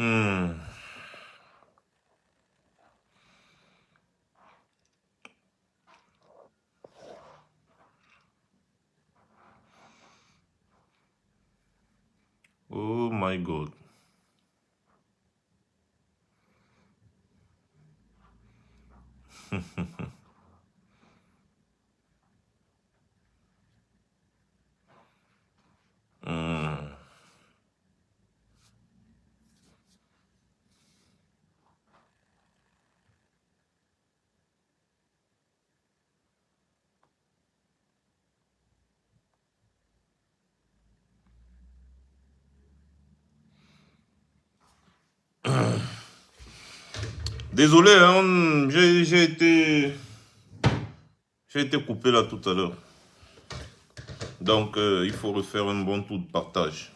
Hmm. Oh my God. Hmm. Désolé, hein, j'ai été coupé là tout à l'heure. Donc, il faut refaire un bon tour de partage.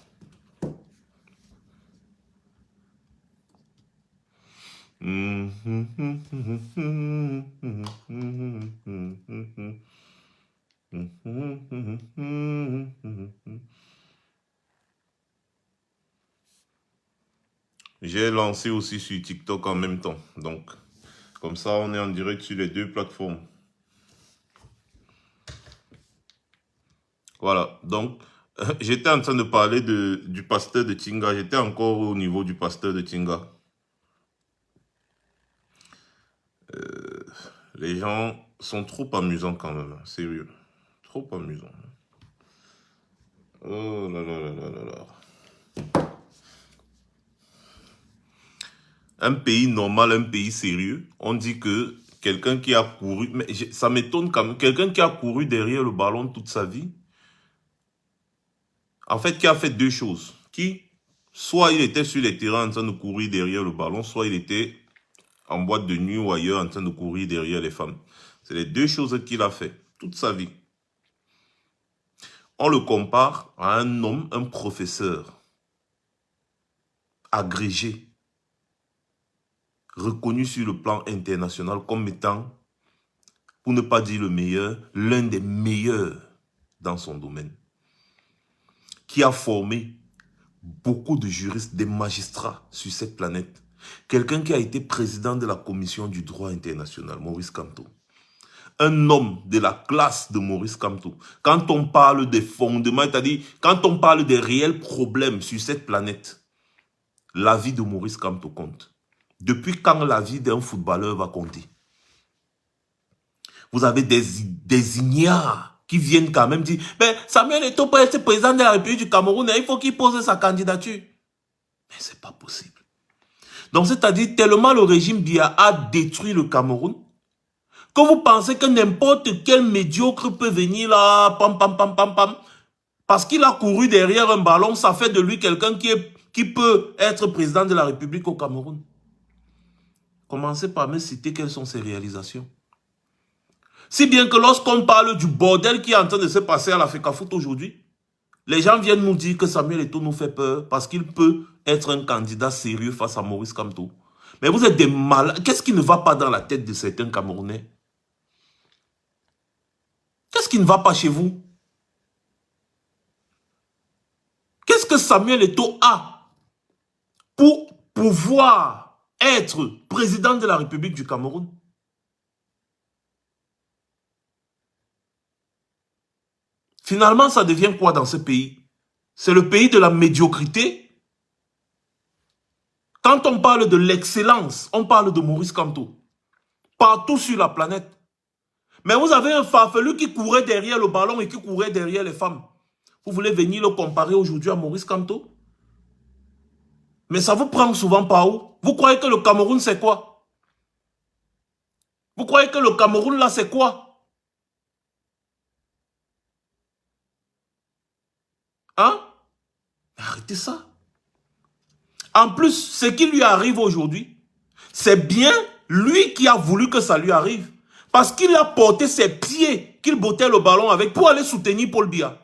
J'ai lancé aussi sur TikTok en même temps. Donc, comme ça, on est en direct sur les deux plateformes. Voilà. Donc, j'étais en train de parler du pasteur de Tinga. J'étais encore au niveau du pasteur de Tinga. Les gens sont trop amusants quand même. Sérieux. Trop amusants. Oh là là là là là là. Un pays normal, un pays sérieux, on dit que quelqu'un qui a couru, mais ça m'étonne quand même, quelqu'un qui a couru derrière le ballon toute sa vie, en fait, qui a fait deux choses. Soit il était sur les terrains en train de courir derrière le ballon, soit il était en boîte de nuit ou ailleurs en train de courir derrière les femmes. C'est les deux choses qu'il a fait toute sa vie. On le compare à un homme, un professeur, agrégé, reconnu sur le plan international comme étant, pour ne pas dire le meilleur, l'un des meilleurs dans son domaine, qui a formé beaucoup de juristes, des magistrats sur cette planète. Quelqu'un qui a été président de la commission du droit international, Maurice Kamto. Un homme de la classe de Maurice Kamto. Quand on parle des fondements, c'est-à-dire quand on parle des réels problèmes sur cette planète, la vie de Maurice Kamto compte. Depuis quand la vie d'un footballeur va compter? Vous avez des ignares qui viennent quand même dire, mais Samuel Eto'o peut être président de la République du Cameroun, il faut qu'il pose sa candidature. Mais c'est pas possible. Donc c'est-à-dire tellement le régime Biya a détruit le Cameroun, que vous pensez que n'importe quel médiocre peut venir là, pam pam pam pam pam, parce qu'il a couru derrière un ballon, ça fait de lui quelqu'un qui peut être président de la République au Cameroun. Commencez par me citer quelles sont ses réalisations. Si bien que lorsqu'on parle du bordel qui est en train de se passer à la FECAFOOT aujourd'hui, les gens viennent nous dire que Samuel Eto'o nous fait peur parce qu'il peut être un candidat sérieux face à Maurice Kamto. Mais vous êtes des malades. Qu'est-ce qui ne va pas dans la tête de certains Camerounais? Qu'est-ce qui ne va pas chez vous? Qu'est-ce que Samuel Eto'o a pour pouvoir être président de la République du Cameroun? Finalement, ça devient quoi dans ce pays? C'est le pays de la médiocrité. Quand on parle de l'excellence, on parle de Maurice Kamto. Partout sur la planète. Mais vous avez un farfelu qui courait derrière le ballon et qui courait derrière les femmes. Vous voulez venir le comparer aujourd'hui à Maurice Kamto? Mais ça vous prend souvent par où? Vous croyez que le Cameroun c'est quoi? Vous croyez que le Cameroun là c'est quoi? Hein? Arrêtez ça. En plus, ce qui lui arrive aujourd'hui, c'est bien lui qui a voulu que ça lui arrive. Parce qu'il a porté ses pieds, qu'il bottait le ballon avec pour aller soutenir Paul Biya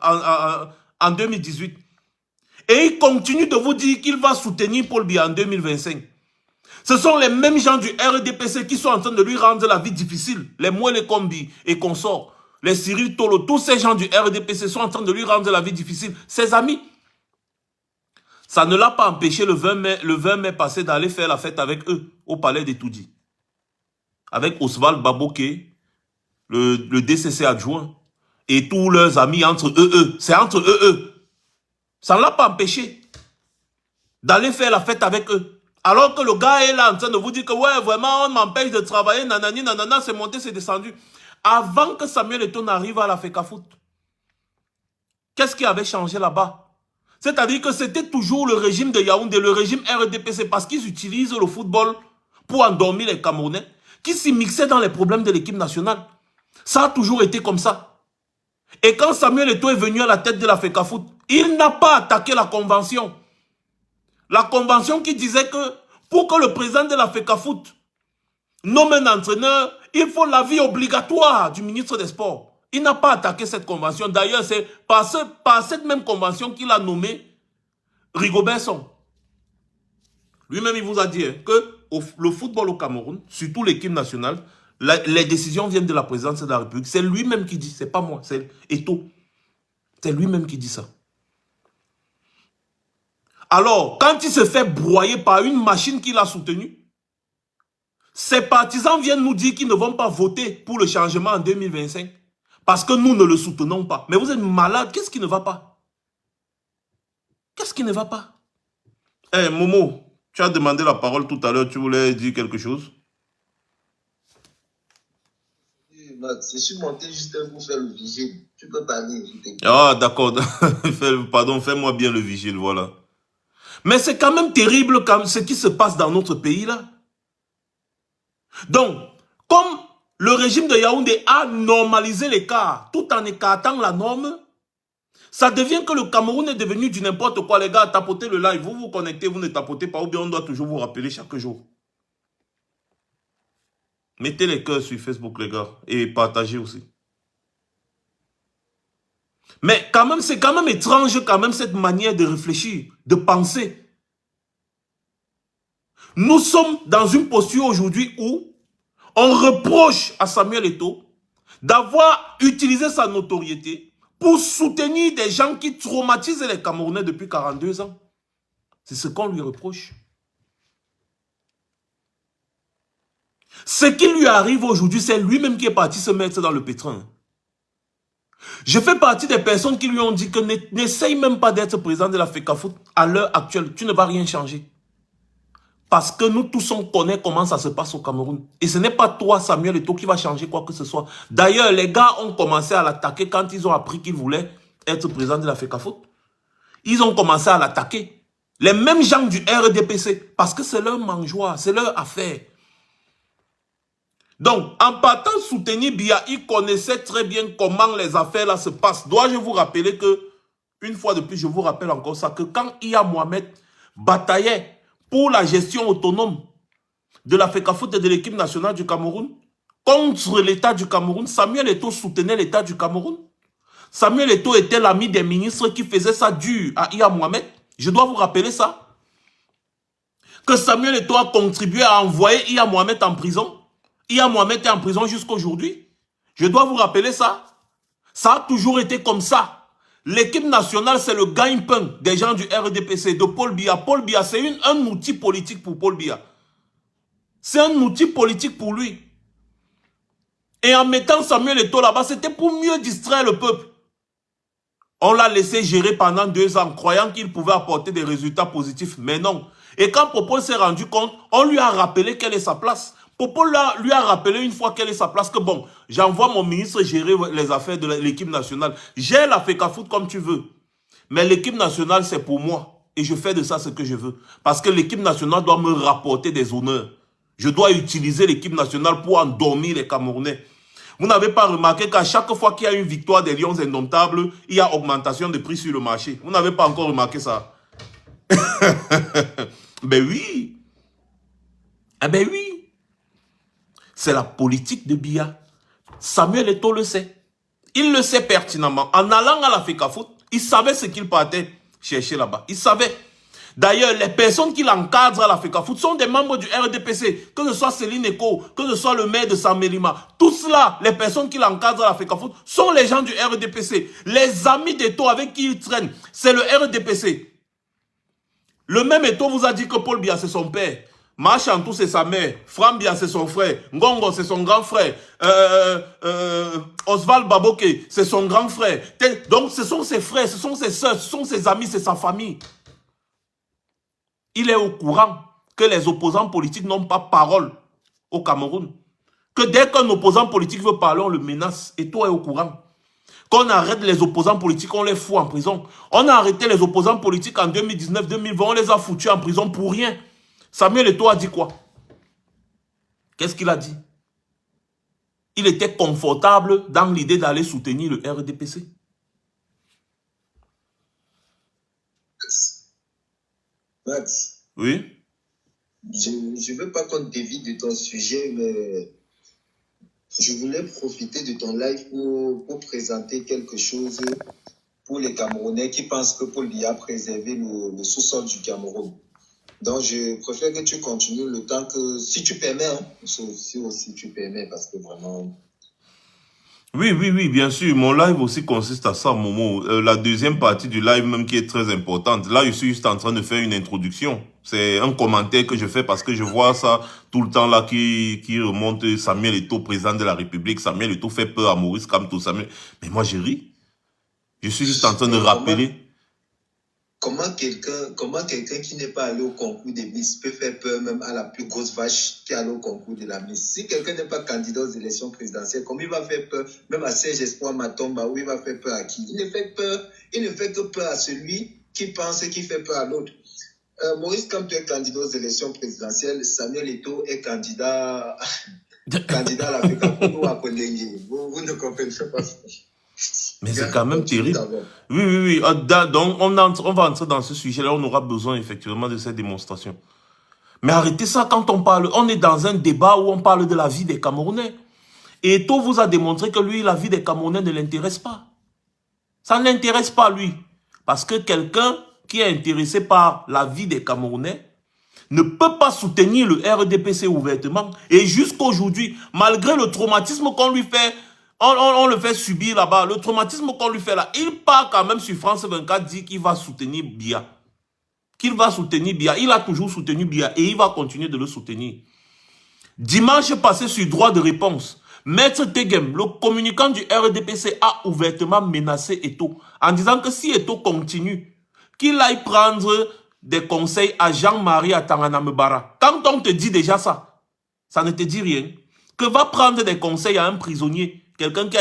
en 2018. Et il continue de vous dire qu'il va soutenir Paul Biya en 2025. Ce sont les mêmes gens du RDPC qui sont en train de lui rendre la vie difficile. Les Moelle Kombi et consorts, les Cyril Tolo, tous ces gens du RDPC sont en train de lui rendre la vie difficile. Ses amis. Ça ne l'a pas empêché le 20 mai passé d'aller faire la fête avec eux au palais d'Etoudi. Avec Oswald Baboké, le DCC adjoint, et tous leurs amis entre eux. C'est entre eux. Ça ne l'a pas empêché d'aller faire la fête avec eux. Alors que le gars est là en train de vous dire que ouais, vraiment, on m'empêche de travailler, nanani, nanana, c'est monté, c'est descendu. Avant que Samuel Eto'o n'arrive à la FECAFOOT, qu'est-ce qui avait changé là-bas? C'est-à-dire que c'était toujours le régime de Yaoundé, le régime RDPC, parce qu'ils utilisent le football pour endormir les Camerounais, qui s'y mixaient dans les problèmes de l'équipe nationale. Ça a toujours été comme ça. Et quand Samuel Eto'o est venu à la tête de la FECAFOOT, il n'a pas attaqué la convention. La convention qui disait que pour que le président de la FECAFOOT nomme un entraîneur, il faut l'avis obligatoire du ministre des Sports. Il n'a pas attaqué cette convention. D'ailleurs, c'est par cette même convention qu'il a nommé Rigobert Song. Lui-même, il vous a dit que le football au Cameroun, surtout l'équipe nationale, les décisions viennent de la présidence de la République. C'est lui-même qui dit, c'est pas moi, c'est Eto'o. C'est lui-même qui dit ça. Alors, quand il se fait broyer par une machine qu'il a soutenue, ses partisans viennent nous dire qu'ils ne vont pas voter pour le changement en 2025. Parce que nous ne le soutenons pas. Mais vous êtes malade, qu'est-ce qui ne va pas? Qu'est-ce qui ne va pas? Eh, Momo, tu as demandé la parole tout à l'heure, tu voulais dire quelque chose? Je suis monté juste pour faire le vigile. Tu peux parler. Ah, d'accord. Pardon, fais-moi bien le vigile, voilà. Mais c'est quand même terrible ce qui se passe dans notre pays là. Donc, comme le régime de Yaoundé a normalisé l'écart tout en écartant la norme, ça devient que le Cameroun est devenu du n'importe quoi. Les gars, tapotez le live, vous vous connectez, vous ne tapotez pas, ou bien on doit toujours vous rappeler chaque jour. Mettez les cœurs sur Facebook, les gars, et partagez aussi. Mais quand même, c'est quand même étrange quand même cette manière de réfléchir, de penser. Nous sommes dans une posture aujourd'hui où on reproche à Samuel Eto'o d'avoir utilisé sa notoriété pour soutenir des gens qui traumatisent les Camerounais depuis 42 ans. C'est ce qu'on lui reproche. Ce qui lui arrive aujourd'hui, c'est lui-même qui est parti se mettre dans le pétrin. Je fais partie des personnes qui lui ont dit que n'essaye même pas d'être président de la FECAFOOT à l'heure actuelle. Tu ne vas rien changer. Parce que nous tous on connaît comment ça se passe au Cameroun. Et ce n'est pas toi, Samuel Eto'o, qui va changer quoi que ce soit. D'ailleurs, les gars ont commencé à l'attaquer quand ils ont appris qu'il voulait être président de la FECAFOOT. Ils ont commencé à l'attaquer. Les mêmes gens du RDPC. Parce que c'est leur mangeoire, c'est leur affaire. Donc, en partant soutenir Biya, il connaissait très bien comment les affaires là se passent. Dois-je vous rappeler que, une fois de plus, je vous rappelle encore ça, que quand Iya Mohamed bataillait pour la gestion autonome de la FECAFOOT et de l'équipe nationale du Cameroun, contre l'État du Cameroun, Samuel Eto'o soutenait l'État du Cameroun. Samuel Eto'o était l'ami des ministres qui faisaient ça dur à Iya Mohamed. Je dois vous rappeler ça. Que Samuel Eto'o a contribué à envoyer Iya Mohamed en prison. Iya Mohamed est en prison jusqu'aujourd'hui. Je dois vous rappeler ça. Ça a toujours été comme ça. L'équipe nationale, c'est le gagne-pain des gens du RDPC, de Paul Biya. Paul Biya, c'est un outil politique pour Paul Biya. C'est un outil politique pour lui. Et en mettant Samuel Eto'o là-bas, c'était pour mieux distraire le peuple. On l'a laissé gérer pendant 2 ans, croyant qu'il pouvait apporter des résultats positifs. Mais non. Et quand Popo s'est rendu compte, on lui a rappelé quelle est sa place. Popo lui a rappelé une fois quelle est sa place, que bon, j'envoie mon ministre gérer les affaires de l'équipe nationale. J'ai la FECAFOOT comme tu veux. Mais l'équipe nationale, c'est pour moi. Et je fais de ça ce que je veux. Parce que l'équipe nationale doit me rapporter des honneurs. Je dois utiliser l'équipe nationale pour endormir les Camerounais. Vous n'avez pas remarqué qu'à chaque fois qu'il y a une victoire des Lions indomptables, il y a augmentation de prix sur le marché. Vous n'avez pas encore remarqué ça? Ben oui. Ah ben oui. C'est la politique de Biya. Samuel Eto'o le sait. Il le sait pertinemment. En allant à la FECAFOOT, il savait ce qu'il partait chercher là-bas. Il savait. D'ailleurs, les personnes qui l'encadrent à la FECAFOOT sont des membres du RDPC. Que ce soit Céline Eko, que ce soit le maire de Samelima. Tout cela, les personnes qui l'encadrent à la FECAFOOT sont les gens du RDPC. Les amis d'Eto'o avec qui ils traînent, c'est le RDPC. Le même Eto'o vous a dit que Paul Biya, c'est son père. Machantou, c'est sa mère. Fram Biya, c'est son frère. Ngongo, c'est son grand frère. Oswald Baboke, c'est son grand frère. Donc, ce sont ses frères, ce sont ses soeurs, ce sont ses amis, c'est sa famille. Il est au courant que les opposants politiques n'ont pas parole au Cameroun. Que dès qu'un opposant politique veut parler, on le menace. Et toi est au courant. Qu'on arrête les opposants politiques, on les fout en prison. On a arrêté les opposants politiques en 2019-2020, on les a foutus en prison pour rien. Samuel Eto'o a dit quoi? Qu'est-ce qu'il a dit? Il était confortable dans l'idée d'aller soutenir le RDPC. Max, Oui. je ne veux pas qu'on dévie de ton sujet, mais je voulais profiter de ton live pour présenter quelque chose pour les Camerounais qui pensent que Paul Biya a préservé le sous-sol du Cameroun. Donc, je préfère que tu continues le temps que, si tu permets, hein, si aussi tu permets, parce que vraiment... Oui, bien sûr. Mon live aussi consiste à ça, Momo. La deuxième partie du live même qui est très importante. Là, je suis juste en train de faire une introduction. C'est un commentaire que je fais parce que je vois ça tout le temps là qui remonte Samuel Eto'o, président de la République. Samuel Eto'o fait peur à Maurice Kamto. Mais moi, je ris. Je suis juste en train de rappeler. Comment quelqu'un qui n'est pas allé au concours des Miss peut faire peur même à la plus grosse vache qui est allée au concours de la Miss? Si quelqu'un n'est pas candidat aux élections présidentielles, comment il va faire peur même à Serge Espoir Matomba, ou il va faire peur à qui? Il ne fait que peur à celui qui pense qu'il fait peur à l'autre. Maurice Kamto est candidat aux élections présidentielles, Samuel Eto'o est candidat à la FECAFO ou à Kondengi. Vous ne comprenez pas. Mais c'est quand même terrible. Oui. Donc, on va entrer dans ce sujet-là. On aura besoin effectivement de cette démonstration. Mais arrêtez ça quand on parle. On est dans un débat où on parle de la vie des Camerounais. Et Eto'o vous a démontré que lui, la vie des Camerounais ne l'intéresse pas. Ça ne l'intéresse pas, lui. Parce que quelqu'un qui est intéressé par la vie des Camerounais ne peut pas soutenir le RDPC ouvertement. Et jusqu'aujourd'hui, malgré le traumatisme qu'on lui fait, on le fait subir là-bas, le traumatisme qu'on lui fait là, il part quand même sur France 24, dit qu'il va soutenir Biya. Qu'il va soutenir Biya. Il a toujours soutenu Biya et il va continuer de le soutenir. Dimanche passé sur droit de réponse, Maître Tegem, le communicant du RDPC, a ouvertement menacé Eto'o en disant que si Eto'o continue, qu'il aille prendre des conseils à Jean-Marie Atanganamebara. Quand on te dit déjà ça, ça ne te dit rien. Que va prendre des conseils à un prisonnier, quelqu'un qui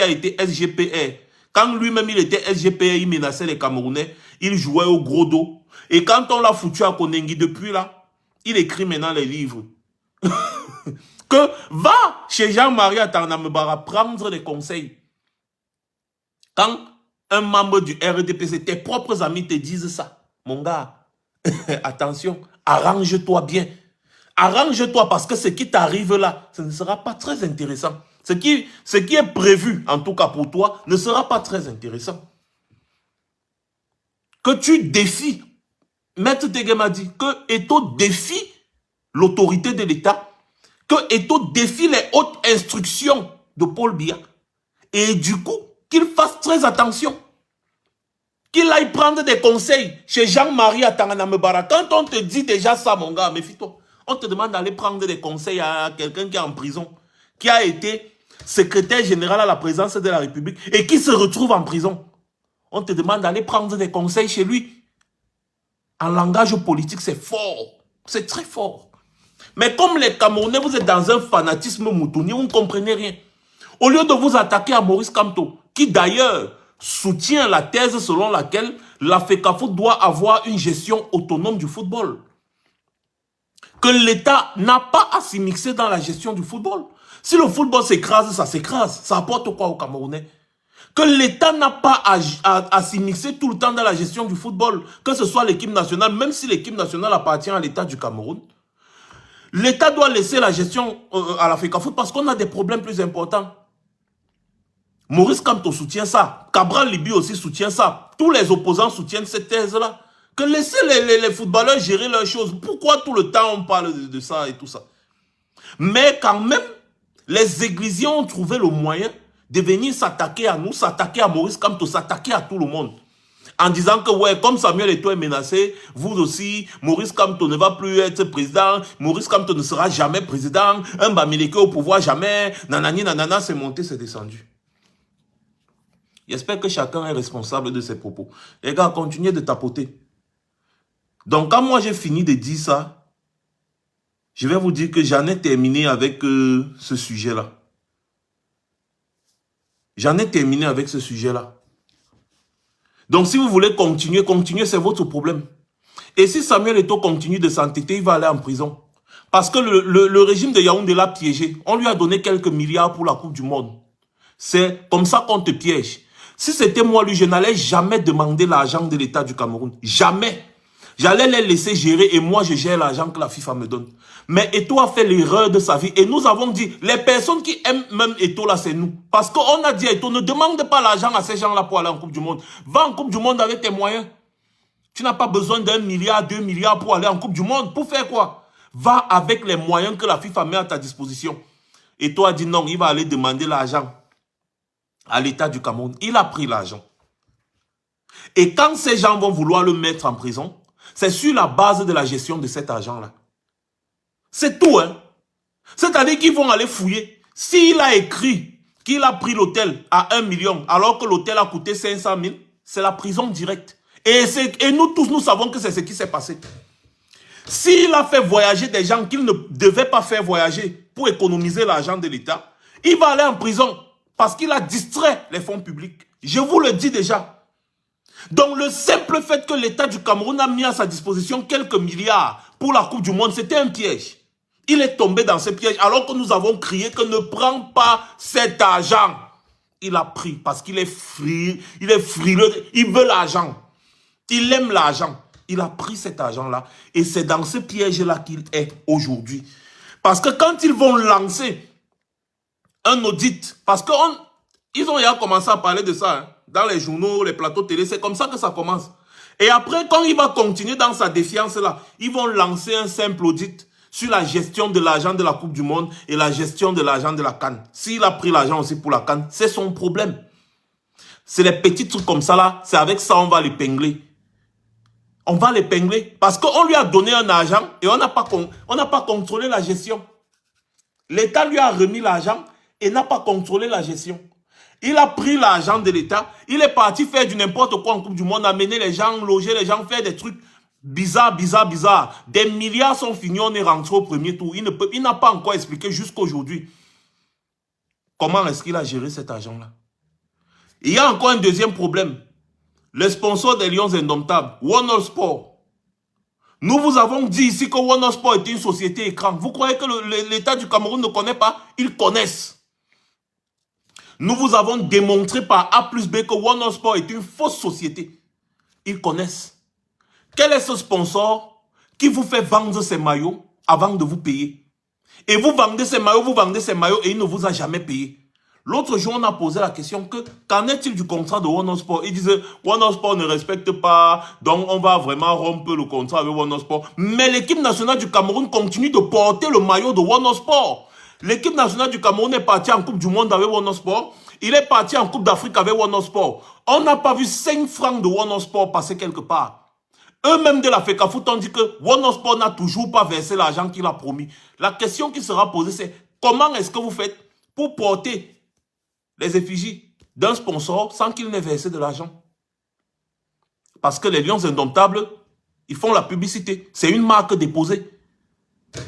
a été SGPR. Quand lui-même il était SGPR, il menaçait les Camerounais, il jouait au gros dos. Et quand on l'a foutu à Kondengi depuis là, il écrit maintenant les livres. Que va chez Jean-Marie Atanganamebara prendre des conseils. Quand un membre du RDPC, tes propres amis te disent ça, mon gars, attention, arrange-toi bien. Arrange-toi parce que ce qui t'arrive là, ce ne sera pas très intéressant. Ce qui est prévu, en tout cas pour toi, ne sera pas très intéressant. Que tu défies, Maître Tegem a dit, que Eto'o défie l'autorité de l'État, que Eto'o défie les hautes instructions de Paul Biya. Et du coup, qu'il fasse très attention. Qu'il aille prendre des conseils chez Jean-Marie Atanganamebara. Quand on te dit déjà ça, mon gars, méfie-toi. On te demande d'aller prendre des conseils à quelqu'un qui est en prison, qui a été secrétaire général à la présidence de la République et qui se retrouve en prison. On te demande d'aller prendre des conseils chez lui. En langage politique, c'est fort. C'est très fort. Mais comme les Camerounais, vous êtes dans un fanatisme moutouni, vous ne comprenez rien. Au lieu de vous attaquer à Maurice Kamto, qui d'ailleurs soutient la thèse selon laquelle la FECAFO doit avoir une gestion autonome du football. Que l'État n'a pas à s'y mixer dans la gestion du football. Si le football s'écrase, ça s'écrase. Ça apporte quoi aux Camerounais? Que l'État n'a pas à s'y mixer tout le temps dans la gestion du football. Que ce soit l'équipe nationale, même si l'équipe nationale appartient à l'État du Cameroun. L'État doit laisser la gestion à la FECAFO parce qu'on a des problèmes plus importants. Maurice Kamto soutient ça. Cabral Libi aussi soutient ça. Tous les opposants soutiennent cette thèse-là. Que laissez les footballeurs gérer leurs choses. Pourquoi tout le temps on parle de ça et tout ça? Mais quand même, les églisiens ont trouvé le moyen de venir s'attaquer à nous, s'attaquer à Maurice Kamto, s'attaquer à tout le monde. en disant que, ouais, comme Samuel Eto'o est menacé, vous aussi, Maurice Kamto ne va plus être président, Maurice Kamto ne sera jamais président, un Bamileke au pouvoir jamais, nanani, nanana, c'est monté, c'est descendu. J'espère que chacun est responsable de ses propos. Les gars, continuez de tapoter. Donc, quand moi j'ai fini de dire ça, je vais vous dire que j'en ai terminé avec ce sujet-là. J'en ai terminé avec ce sujet-là. Donc, si vous voulez continuer, c'est votre problème. Et si Samuel Eto'o continue de s'entêter, il va aller en prison. Parce que le régime de Yaoundé l'a piégé. On lui a donné quelques milliards pour la Coupe du Monde. C'est comme ça qu'on te piège. Si c'était moi, lui, je n'allais jamais demander l'argent de l'État du Cameroun. Jamais. J'allais les laisser gérer et moi, je gère l'argent que la FIFA me donne. Mais Eto'o a fait l'erreur de sa vie. Et nous avons dit, les personnes qui aiment même Eto'o là, c'est nous. Parce qu'on a dit à Eto'o, ne demande pas l'argent à ces gens-là pour aller en Coupe du Monde. Va en Coupe du Monde avec tes moyens. Tu n'as pas besoin d'1 milliard, 2 milliards pour aller en Coupe du Monde. Pour faire quoi? Va avec les moyens que la FIFA met à ta disposition. Eto'o a dit non, il va aller demander l'argent à l'État du Cameroun. Il a pris l'argent. Et quand ces gens vont vouloir le mettre en prison, c'est sur la base de la gestion de cet argent-là. C'est tout, hein. C'est-à-dire qu'ils vont aller fouiller. S'il a écrit qu'il a pris l'hôtel à 1 million, alors que l'hôtel a coûté 500 000, c'est la prison directe. Et nous tous, nous savons que c'est ce qui s'est passé. S'il a fait voyager des gens qu'il ne devait pas faire voyager pour économiser l'argent de l'État, il va aller en prison. Parce qu'il a distrait les fonds publics. Je vous le dis déjà. Donc le simple fait que l'État du Cameroun a mis à sa disposition quelques milliards pour la Coupe du Monde, c'était un piège. Il est tombé dans ce piège alors que nous avons crié que ne prends pas cet argent. Il a pris parce qu'il est frileux, il veut l'argent. Il aime l'argent. Il a pris cet argent-là et c'est dans ce piège-là qu'il est aujourd'hui. Parce que quand ils vont lancer un audit, parce qu'ils ont déjà commencé à parler de ça, hein, dans les journaux, les plateaux télé, c'est comme ça que ça commence. Et après, quand il va continuer dans sa défiance-là, ils vont lancer un simple audit sur la gestion de l'argent de la Coupe du Monde et la gestion de l'argent de la CAN. S'il a pris l'argent aussi pour la CAN, c'est son problème. C'est les petits trucs comme ça là, c'est avec ça on va l'épingler. On va l'épingler parce qu'on lui a donné un argent et on n'a pas contrôlé la gestion. L'État lui a remis l'argent et n'a pas contrôlé la gestion. Il a pris l'argent de l'État, il est parti faire du n'importe quoi en Coupe du Monde, amener les gens, loger les gens, faire des trucs bizarres. Des milliards sont finis, on est rentré au premier tour. Il n'a pas encore expliqué jusqu'à aujourd'hui comment est-ce qu'il a géré cet argent-là. Il y a encore un deuxième problème. Les sponsors des Lions Indomptables, Warner Sport. Nous vous avons dit ici que Warner Sport est une société écran. Vous croyez que l'État du Cameroun ne connaît pas? Ils connaissent. Nous vous avons démontré par A plus B que Warner Sport est une fausse société. Ils connaissent. Quel est ce sponsor qui vous fait vendre ces maillots avant de vous payer? Et vous vendez ces maillots et il ne vous a jamais payé. L'autre jour, on a posé la question que qu'en est-il du contrat de Warner Sport? Il disait Warner Sport ne respecte pas, donc on va vraiment rompre le contrat avec Warner Sport. Mais l'équipe nationale du Cameroun continue de porter le maillot de Warner Sport. L'équipe nationale du Cameroun est partie en Coupe du Monde avec Warner Sport. Il est parti en Coupe d'Afrique avec Warner Sport. On n'a pas vu 5 francs de Warner Sport passer quelque part. Eux-mêmes de la FECAFOOT ont dit que Warner Sport n'a toujours pas versé l'argent qu'il a promis. La question qui sera posée, c'est comment est-ce que vous faites pour porter les effigies d'un sponsor sans qu'il n'ait versé de l'argent? Parce que les Lions Indomptables, ils font la publicité. C'est une marque déposée.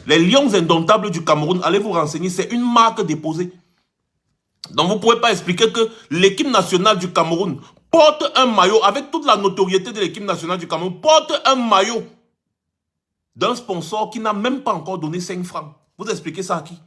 Les Lions Indomptables du Cameroun, allez vous renseigner, c'est une marque déposée. Donc vous ne pouvez pas expliquer que l'équipe nationale du Cameroun porte un maillot, avec toute la notoriété de l'équipe nationale du Cameroun, porte un maillot d'un sponsor qui n'a même pas encore donné 5 francs. Vous expliquez ça à qui?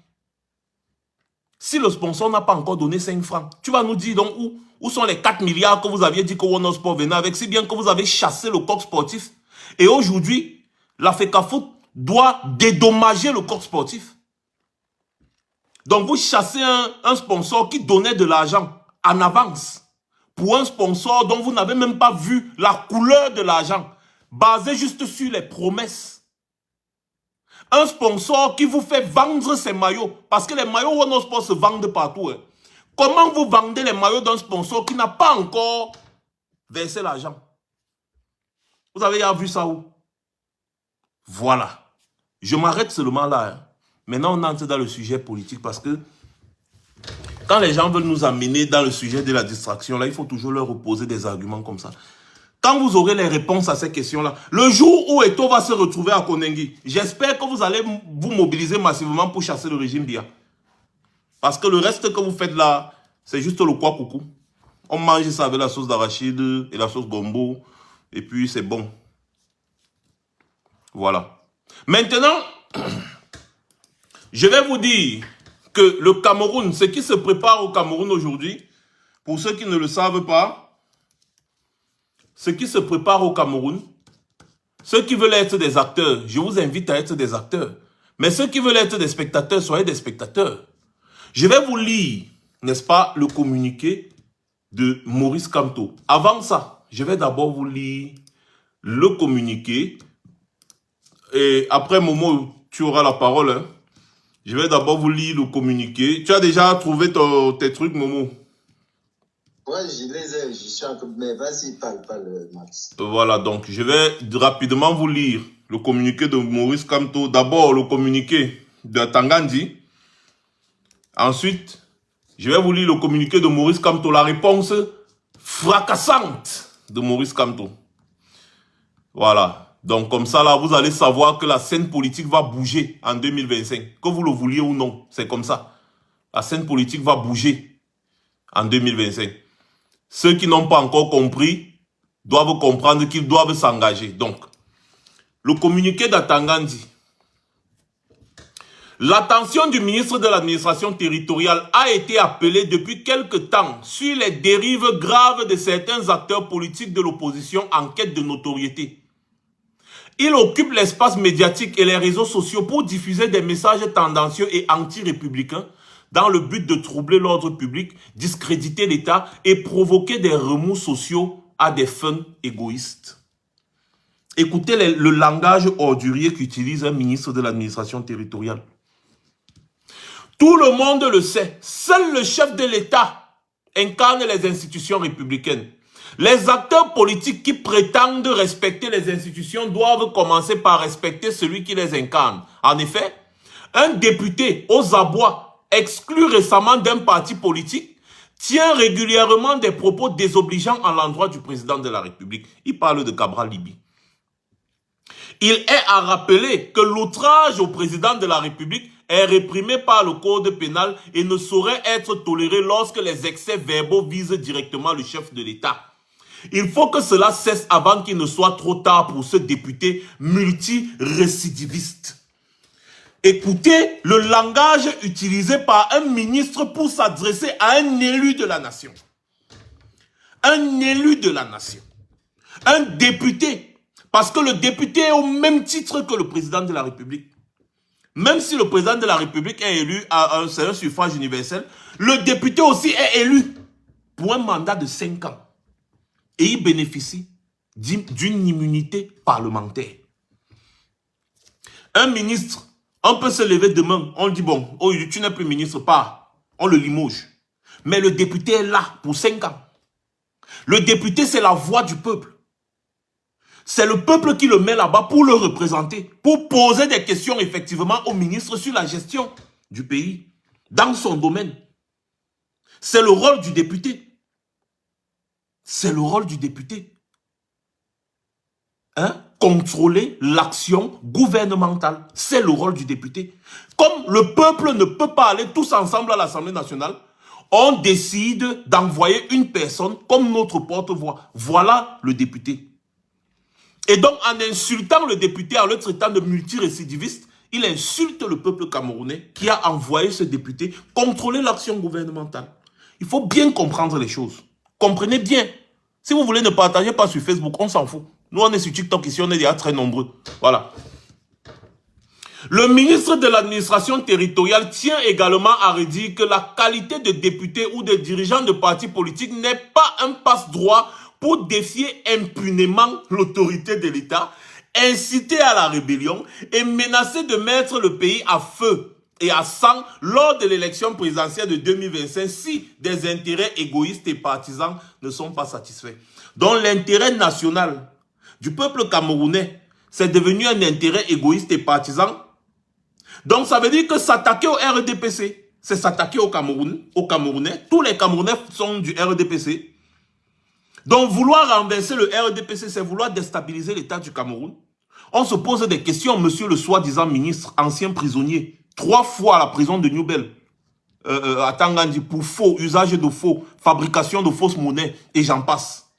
Si le sponsor n'a pas encore donné 5 francs, tu vas nous dire donc où sont les 4 milliards que vous aviez dit que Warner Sport venait avec, si bien que vous avez chassé le corps sportif. Et aujourd'hui, la FECAFOOT doit dédommager le corps sportif. Donc vous chassez un sponsor qui donnait de l'argent en avance pour un sponsor dont vous n'avez même pas vu la couleur de l'argent, basé juste sur les promesses. Un sponsor qui vous fait vendre ses maillots, parce que les maillots Warner Sport se vendent partout. Hein. Comment vous vendez les maillots d'un sponsor qui n'a pas encore versé l'argent? Vous avez vu ça où? Voilà. Je m'arrête seulement là. Hein. Maintenant, on entre dans le sujet politique parce que quand les gens veulent nous amener dans le sujet de la distraction, là, il faut toujours leur opposer des arguments comme ça. Quand vous aurez les réponses à ces questions-là, le jour où Eto'o va se retrouver à Konengi, j'espère que vous allez vous mobiliser massivement pour chasser le régime Biya. Parce que le reste que vous faites là, c'est juste le quoi coucou. On mange ça avec la sauce d'arachide et la sauce gombo, et puis c'est bon. Voilà. Maintenant, je vais vous dire que le Cameroun, ce qui se prépare au Cameroun aujourd'hui, pour ceux qui ne le savent pas, ce qui se prépare au Cameroun, ceux qui veulent être des acteurs, je vous invite à être des acteurs. Mais ceux qui veulent être des spectateurs, soyez des spectateurs. Je vais vous lire, n'est-ce pas, le communiqué de Maurice Kamto. Avant ça, je vais d'abord vous lire le communiqué. Et après, Momo, tu auras la parole. Hein. Je vais d'abord vous lire le communiqué. Tu as déjà trouvé tes trucs, Momo? Ouais, je les ai, je suis en train de... Mais vas-y, parle, Max. Voilà, donc je vais rapidement vous lire le communiqué de Maurice Kamto. D'abord, le communiqué de Tangandi. Ensuite, je vais vous lire le communiqué de Maurice Kamto, la réponse fracassante de Maurice Kamto. Voilà. Donc, comme ça, là, vous allez savoir que la scène politique va bouger en 2025. Que vous le vouliez ou non, c'est comme ça. La scène politique va bouger en 2025. Ceux qui n'ont pas encore compris doivent comprendre qu'ils doivent s'engager. Donc, le communiqué d'Atangandi. L'attention du ministre de l'administration territoriale a été appelée depuis quelque temps sur les dérives graves de certains acteurs politiques de l'opposition en quête de notoriété. Il occupe l'espace médiatique et les réseaux sociaux pour diffuser des messages tendancieux et anti-républicains dans le but de troubler l'ordre public, discréditer l'État et provoquer des remous sociaux à des fins égoïstes. Écoutez le langage ordurier qu'utilise un ministre de l'administration territoriale. Tout le monde le sait, seul le chef de l'État incarne les institutions républicaines. Les acteurs politiques qui prétendent respecter les institutions doivent commencer par respecter celui qui les incarne. En effet, un député aux abois, exclu récemment d'un parti politique, tient régulièrement des propos désobligeants à l'endroit du président de la République. Il parle de Cabral Libi. Il est à rappeler que l'outrage au président de la République est réprimé par le code pénal et ne saurait être toléré lorsque les excès verbaux visent directement le chef de l'État. Il faut que cela cesse avant qu'il ne soit trop tard pour ce député multirécidiviste. Écoutez le langage utilisé par un ministre pour s'adresser à un élu de la nation. Un élu de la nation. Un député. Parce que le député est au même titre que le président de la République. Même si le président de la République est élu à un suffrage universel, le député aussi est élu pour un mandat de 5 ans. Et il bénéficie d'une immunité parlementaire. Un ministre, on peut se lever demain, on dit bon, oh, tu n'es plus ministre, pas, on le limoge. Mais le député est là pour 5 ans. Le député, c'est la voix du peuple. C'est le peuple qui le met là-bas pour le représenter, pour poser des questions effectivement au ministre sur la gestion du pays, dans son domaine. C'est le rôle du député. C'est le rôle du député. Hein? Contrôler l'action gouvernementale. C'est le rôle du député. Comme le peuple ne peut pas aller tous ensemble à l'Assemblée nationale, on décide d'envoyer une personne comme notre porte-voix. Voilà le député. Et donc, en insultant le député, en le traitant de multirécidiviste, il insulte le peuple camerounais qui a envoyé ce député contrôler l'action gouvernementale. Il faut bien comprendre les choses. Comprenez bien. Si vous voulez ne partagez pas sur Facebook, on s'en fout. Nous, on est sur TikTok ici, on est déjà très nombreux. Voilà. Le ministre de l'administration territoriale tient également à redire que la qualité de député ou de dirigeant de parti politique n'est pas un passe-droit pour défier impunément l'autorité de l'État, inciter à la rébellion et menacer de mettre le pays à feu et à sang lors de l'élection présidentielle de 2025 si des intérêts égoïstes et partisans ne sont pas satisfaits. Donc l'intérêt national du peuple camerounais, c'est devenu un intérêt égoïste et partisan. Donc ça veut dire que s'attaquer au RDPC, c'est s'attaquer au Camerounais. Tous les Camerounais sont du RDPC. Donc vouloir renverser le RDPC, c'est vouloir déstabiliser l'État du Cameroun. On se pose des questions, monsieur le soi-disant ministre, ancien prisonnier, 3 fois à la prison de Newbel, à Tangandi, pour faux, usage de faux, fabrication de fausses monnaies, et j'en passe.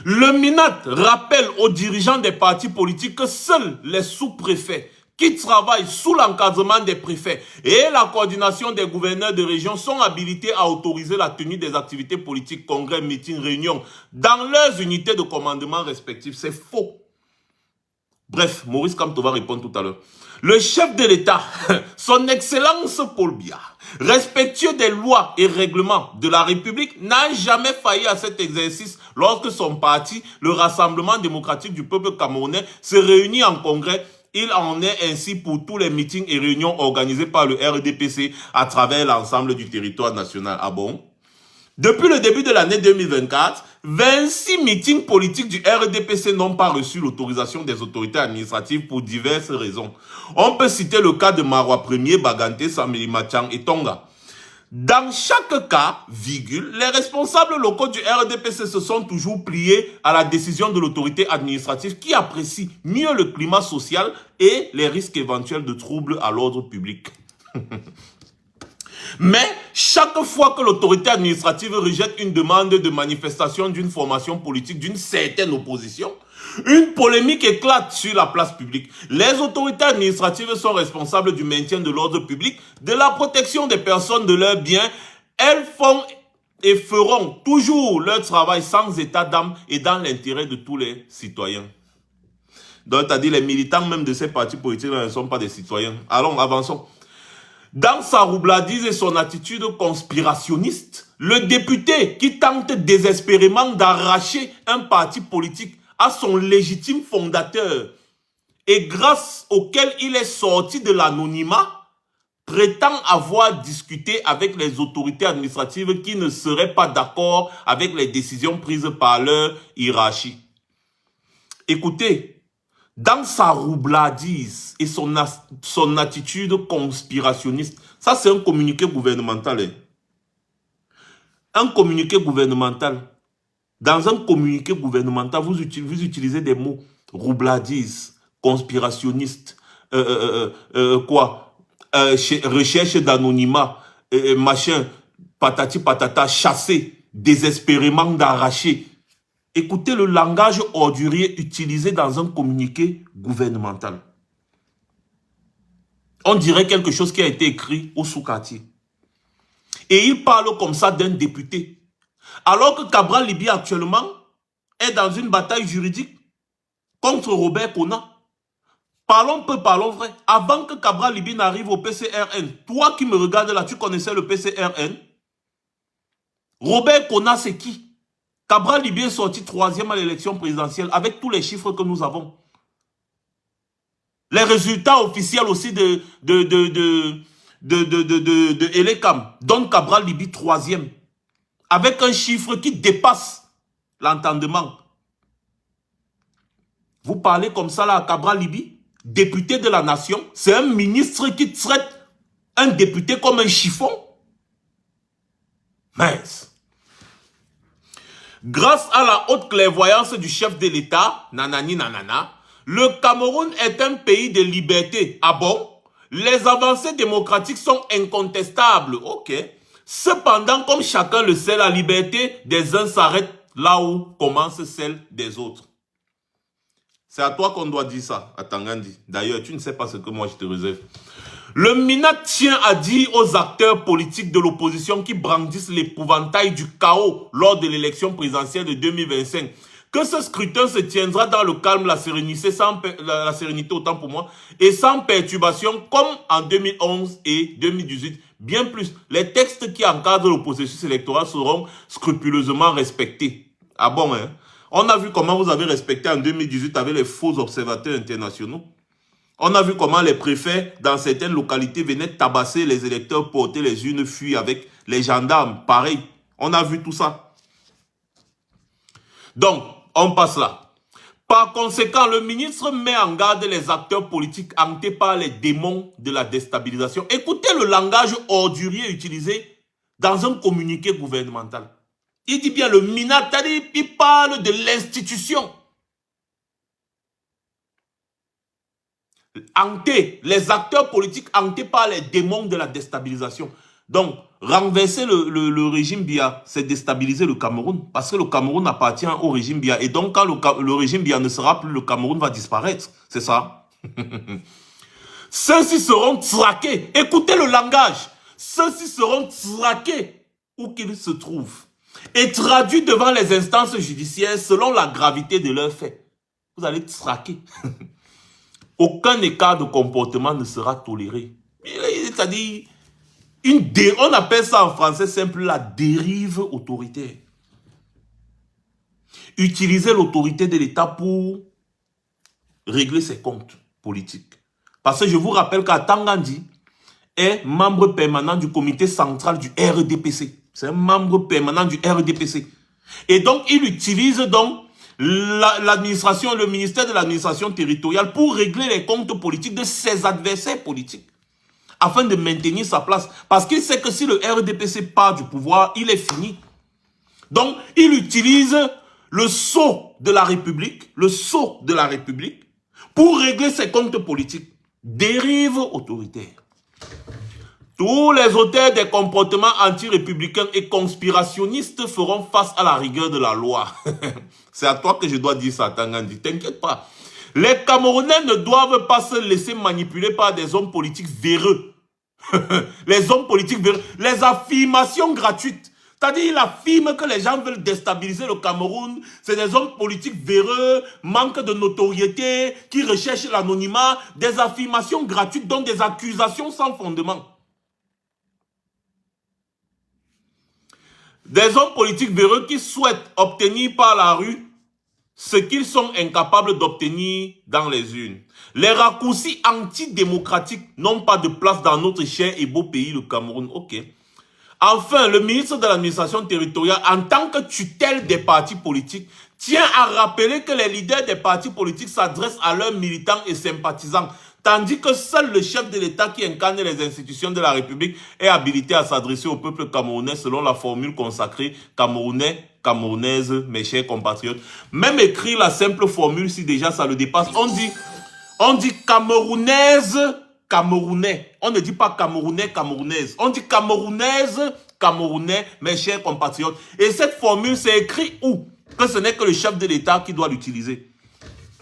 Le MINAT rappelle aux dirigeants des partis politiques que seuls les sous-préfets qui travaillent sous l'encadrement des préfets et la coordination des gouverneurs de région sont habilités à autoriser la tenue des activités politiques, congrès, meetings, réunions dans leurs unités de commandement respectives. C'est faux. Bref, Maurice Kamto va répondre tout à l'heure. Le chef de l'État, son Excellence Paul Biya, respectueux des lois et règlements de la République, n'a jamais failli à cet exercice lorsque son parti, le Rassemblement démocratique du peuple camerounais, se réunit en congrès. Il en est ainsi pour tous les meetings et réunions organisés par le RDPC à travers l'ensemble du territoire national. Ah bon? Depuis le début de l'année 2024, 26 meetings politiques du RDPC n'ont pas reçu l'autorisation des autorités administratives pour diverses raisons. On peut citer le cas de Marois Ier, Bagante, Sameli Machang et Tonga. Dans chaque cas, les responsables locaux du RDPC se sont toujours pliés à la décision de l'autorité administrative qui apprécie mieux le climat social et les risques éventuels de troubles à l'ordre public. Mais chaque fois que l'autorité administrative rejette une demande de manifestation d'une formation politique d'une certaine opposition, une polémique éclate sur la place publique. Les autorités administratives sont responsables du maintien de l'ordre public, de la protection des personnes, de leurs biens. Elles font et feront toujours leur travail sans état d'âme et dans l'intérêt de tous les citoyens. Donc, c'est-à-dire les militants même de ces partis politiques ne sont pas des citoyens. Allons, avançons. Dans sa roubladise et son attitude conspirationniste, le député qui tente désespérément d'arracher un parti politique à son légitime fondateur et grâce auquel il est sorti de l'anonymat, prétend avoir discuté avec les autorités administratives qui ne seraient pas d'accord avec les décisions prises par leur hiérarchie. Écoutez, dans sa roubladise et son attitude conspirationniste, ça c'est un communiqué gouvernemental. Hein. Un communiqué gouvernemental. Dans un communiqué gouvernemental, vous utilisez des mots roubladise, conspirationniste, recherche d'anonymat, machin, patati patata, chasser, désespérément d'arracher. Écoutez le langage ordurier utilisé dans un communiqué gouvernemental. On dirait quelque chose qui a été écrit au sous-quartier. Et il parle comme ça d'un député. Alors que Cabral Liby actuellement est dans une bataille juridique contre Robert Kona. Parlons peu, parlons vrai. Avant que Cabral Liby n'arrive au PCRN, toi qui me regardes là, tu connaissais le PCRN? Robert Kona, c'est qui? Cabral Liby est sorti 3e à l'élection présidentielle avec tous les chiffres que nous avons. Les résultats officiels aussi de Elekam donnent Cabral Liby 3e avec un chiffre qui dépasse l'entendement. Vous parlez comme ça là à Cabral Liby, député de la nation, c'est un ministre qui traite un député comme un chiffon. Mince. Grâce à la haute clairvoyance du chef de l'État, nanani nanana, le Cameroun est un pays de liberté. Ah bon? Les avancées démocratiques sont incontestables. Ok. Cependant, comme chacun le sait, la liberté des uns s'arrête là où commence celle des autres. C'est à toi qu'on doit dire ça, à Tangandi. D'ailleurs, tu ne sais pas ce que moi je te réserve. Le MINAT tient à dire aux acteurs politiques de l'opposition qui brandissent l'épouvantail du chaos lors de l'élection présidentielle de 2025 que ce scrutin se tiendra dans le calme, la sérénité, autant pour moi, et sans perturbation comme en 2011 et 2018. Bien plus, les textes qui encadrent le processus électoral seront scrupuleusement respectés. Ah bon, hein? On a vu comment vous avez respecté en 2018 avec les faux observateurs internationaux. On a vu comment les préfets dans certaines localités venaient tabasser les électeurs, porter les urnes, fuir avec les gendarmes. Pareil, on a vu tout ça. Donc, on passe là. Par conséquent, le ministre met en garde les acteurs politiques hantés par les démons de la déstabilisation. Écoutez le langage ordurier utilisé dans un communiqué gouvernemental. Il dit bien le MINAC, c'est-à-dire il parle de l'institution. Hantés, les acteurs politiques hantés par les démons de la déstabilisation. Donc, renverser le régime Biya, c'est déstabiliser le Cameroun. Parce que le Cameroun appartient au régime Biya. Et donc, quand le régime Biya ne sera plus, le Cameroun va disparaître. C'est ça. Ceux-ci seront traqués. Écoutez le langage. Ceux-ci seront traqués où qu'ils se trouvent. Et traduits devant les instances judiciaires selon la gravité de leurs faits. Vous allez traquer. Aucun écart de comportement ne sera toléré. C'est-à-dire, on appelle ça en français simple la dérive autoritaire. Utiliser l'autorité de l'État pour régler ses comptes politiques. Parce que je vous rappelle qu'Atangandi est membre permanent du comité central du RDPC. C'est un membre permanent du RDPC. Et donc, il utilise donc l'administration, le ministère de l'administration territoriale pour régler les comptes politiques de ses adversaires politiques. Afin de maintenir sa place. Parce qu'il sait que si le RDPC part du pouvoir, il est fini. Donc, il utilise le sceau de la République, pour régler ses comptes politiques. Dérive autoritaire. Tous les auteurs des comportements anti-républicains et conspirationnistes feront face à la rigueur de la loi. C'est à toi que je dois dire ça, Tangandi. T'inquiète pas. Les Camerounais ne doivent pas se laisser manipuler par des hommes politiques véreux. Les hommes politiques véreux. Les affirmations gratuites. C'est-à-dire, il affirme que les gens veulent déstabiliser le Cameroun. C'est des hommes politiques véreux, manque de notoriété, qui recherchent l'anonymat. Des affirmations gratuites, donc des accusations sans fondement. Des hommes politiques véreux qui souhaitent obtenir par la rue ce qu'ils sont incapables d'obtenir dans les urnes. Les raccourcis antidémocratiques n'ont pas de place dans notre cher et beau pays, le Cameroun. Ok. Enfin, le ministre de l'administration territoriale, en tant que tutelle des partis politiques, tient à rappeler que les leaders des partis politiques s'adressent à leurs militants et sympathisants, tandis que seul le chef de l'État qui incarne les institutions de la République est habilité à s'adresser au peuple camerounais selon la formule consacrée « Camerounais, Camerounaises, mes chers compatriotes ». Même écrire la simple formule, si déjà ça le dépasse, on dit Camerounaise, Camerounais. On ne dit pas Camerounais, Camerounaise. On dit Camerounaise, Camerounais, mes chers compatriotes. Et cette formule, c'est écrit où? Que ce n'est que le chef de l'État qui doit l'utiliser.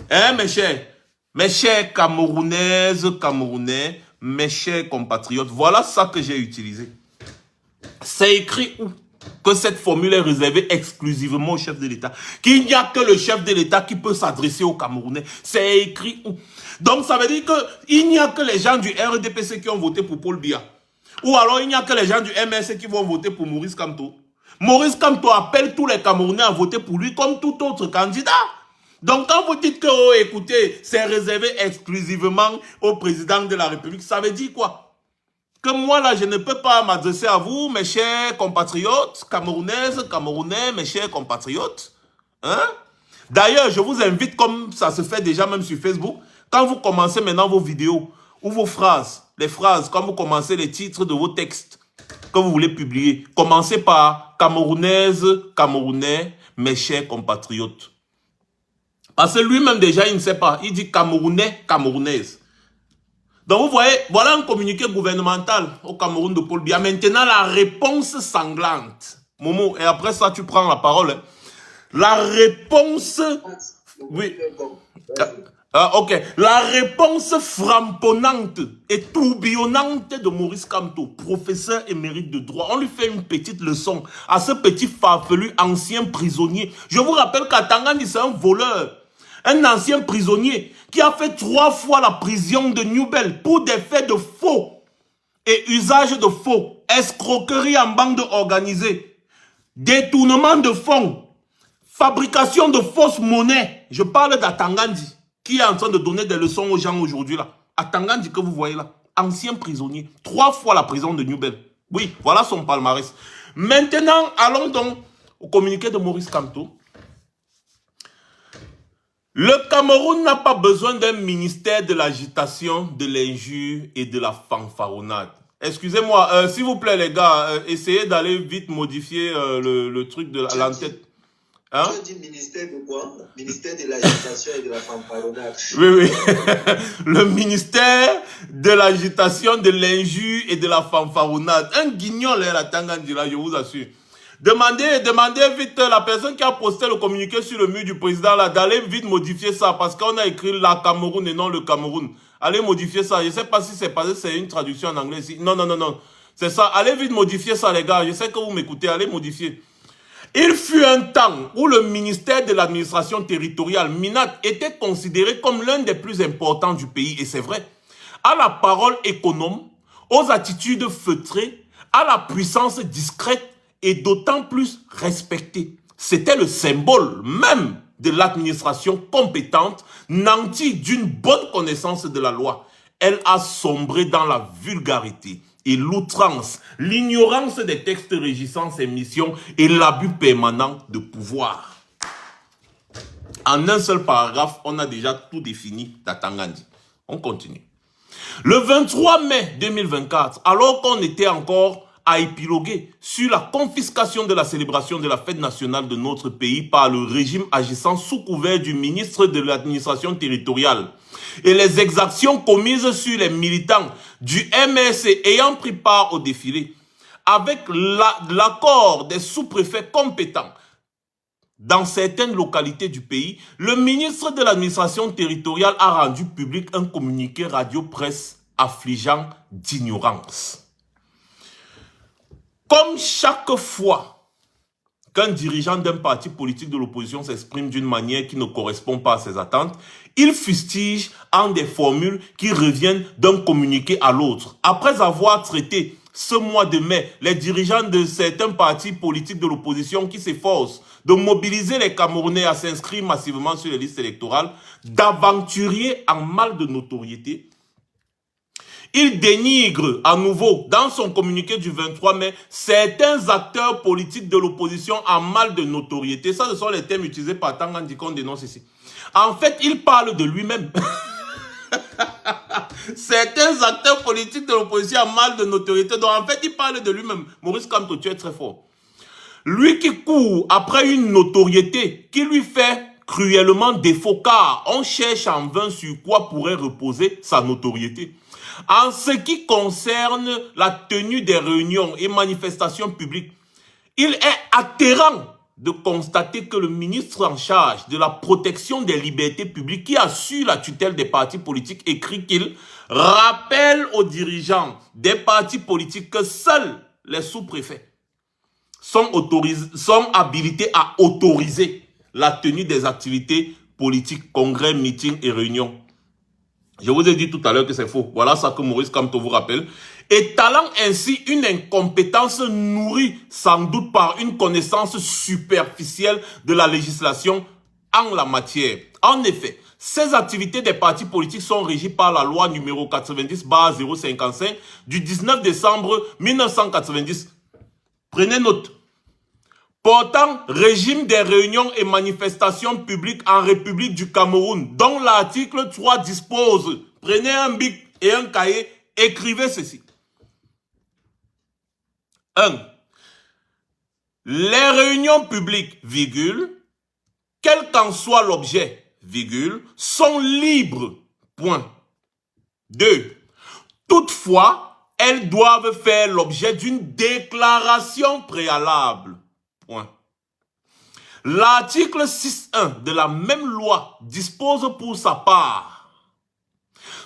Hein, mes chers Camerounaises, Camerounais, mes chers compatriotes. Voilà ça que j'ai utilisé. C'est écrit où? Que cette formule est réservée exclusivement au chef de l'État. Qu'il n'y a que le chef de l'État qui peut s'adresser aux Camerounais. C'est écrit où? Donc ça veut dire qu'il n'y a que les gens du RDPC qui ont voté pour Paul Biya. Ou alors il n'y a que les gens du MSC qui vont voter pour Maurice Kamto. Maurice Kamto appelle tous les Camerounais à voter pour lui comme tout autre candidat. Donc quand vous dites que, oh, écoutez, c'est réservé exclusivement au président de la République, ça veut dire quoi? Que moi là, je ne peux pas m'adresser à vous, mes chers compatriotes, Camerounaises, Camerounais, mes chers compatriotes. Hein? D'ailleurs, je vous invite, comme ça se fait déjà même sur Facebook, quand vous commencez maintenant vos vidéos ou vos phrases, les phrases, quand vous commencez les titres de vos textes que vous voulez publier, commencez par Camerounaise, Camerounais, mes chers compatriotes. Parce que lui-même déjà, il ne sait pas. Il dit Camerounais, Camerounaise. Donc vous voyez, voilà un communiqué gouvernemental au Cameroun de Paul Biya. Maintenant, la réponse sanglante. Momo, et après ça, tu prends la parole. Hein. La réponse... Oui. Ok. La réponse framponnante et tourbillonnante de Maurice Kamto, professeur émérite de droit. On lui fait une petite leçon à ce petit farfelu ancien prisonnier. Je vous rappelle qu'Atangandi, c'est un voleur. Un ancien prisonnier qui a fait 3 fois la prison de Newbel pour des faits de faux et usage de faux, escroquerie en bande organisée, détournement de fonds, fabrication de fausses monnaies. Je parle d'Atangandi qui est en train de donner des leçons aux gens aujourd'hui là. Atangandi que vous voyez là, ancien prisonnier, 3 fois la prison de Newbel. Oui, voilà son palmarès. Maintenant, allons donc au communiqué de Maurice Kamto. Le Cameroun n'a pas besoin d'un ministère de l'agitation, de l'injure et de la fanfaronnade. Excusez-moi, s'il vous plaît les gars, essayez d'aller vite modifier le truc de l'entête. Hein? Tu as dit ministère de quoi? Ministère de l'agitation et de la fanfaronnade. Oui, oui. Le ministère de l'agitation, de l'injure et de la fanfaronnade. Un guignol, la Tangandira, je vous assure. Demandez vite la personne qui a posté le communiqué sur le mur du président là, d'aller vite modifier ça parce qu'on a écrit la Cameroun et non le Cameroun. Allez modifier ça. Je ne sais pas si c'est passé, c'est une traduction en anglais ici. Non, non, non, non. C'est ça. Allez vite modifier ça, les gars. Je sais que vous m'écoutez. Allez modifier. Il fut un temps où le ministère de l'administration territoriale, MINAT, était considéré comme l'un des plus importants du pays. Et c'est vrai. À la parole économe, aux attitudes feutrées, à la puissance discrète, et d'autant plus respecté. C'était le symbole même de l'administration compétente, nantie d'une bonne connaissance de la loi. Elle a sombré dans la vulgarité et l'outrance, l'ignorance des textes régissant ses missions et l'abus permanent de pouvoir. En un seul paragraphe, on a déjà tout défini d'Atangandi. On continue. Le 23 mai 2024, alors qu'on était encore à épiloguer sur la confiscation de la célébration de la fête nationale de notre pays par le régime agissant sous couvert du ministre de l'administration territoriale et les exactions commises sur les militants du MSC ayant pris part au défilé, avec l'accord des sous-préfets compétents dans certaines localités du pays, le ministre de l'administration territoriale a rendu public un communiqué radio-presse affligeant d'ignorance. Comme chaque fois qu'un dirigeant d'un parti politique de l'opposition s'exprime d'une manière qui ne correspond pas à ses attentes, il fustige en des formules qui reviennent d'un communiqué à l'autre. Après avoir traité ce mois de mai les dirigeants de certains partis politiques de l'opposition qui s'efforcent de mobiliser les Camerounais à s'inscrire massivement sur les listes électorales, d'aventuriers en mal de notoriété, il dénigre à nouveau, dans son communiqué du 23 mai, certains acteurs politiques de l'opposition en mal de notoriété. Ça, ce sont les termes utilisés par Tangandi qu'on dénonce ici. En fait, il parle de lui-même. Certains acteurs politiques de l'opposition en mal de notoriété. Donc, en fait, il parle de lui-même. Maurice Kamto, tu es très fort. Lui qui court après une notoriété qui lui fait cruellement défaut, car on cherche en vain sur quoi pourrait reposer sa notoriété. En ce qui concerne la tenue des réunions et manifestations publiques, il est atterrant de constater que le ministre en charge de la protection des libertés publiques qui assure la tutelle des partis politiques écrit qu'il rappelle aux dirigeants des partis politiques que seuls les sous-préfets sont habilités à autoriser la tenue des activités politiques, congrès, meetings et réunions. Je vous ai dit tout à l'heure que c'est faux. Voilà ça que Maurice Kamto vous rappelle. Étalant ainsi une incompétence nourrie sans doute par une connaissance superficielle de la législation en la matière. En effet, ces activités des partis politiques sont régies par la loi numéro 90/055 du 19 décembre 1990. Prenez note. Portant régime des réunions et manifestations publiques en République du Cameroun, dont l'article 3 dispose. Prenez un bic et un cahier, écrivez ceci. 1. Les réunions publiques, virgule, quel qu'en soit l'objet, virgule, sont libres, point. 2. Toutefois, elles doivent faire l'objet d'une déclaration préalable. Point. L'article 6.1 de la même loi dispose pour sa part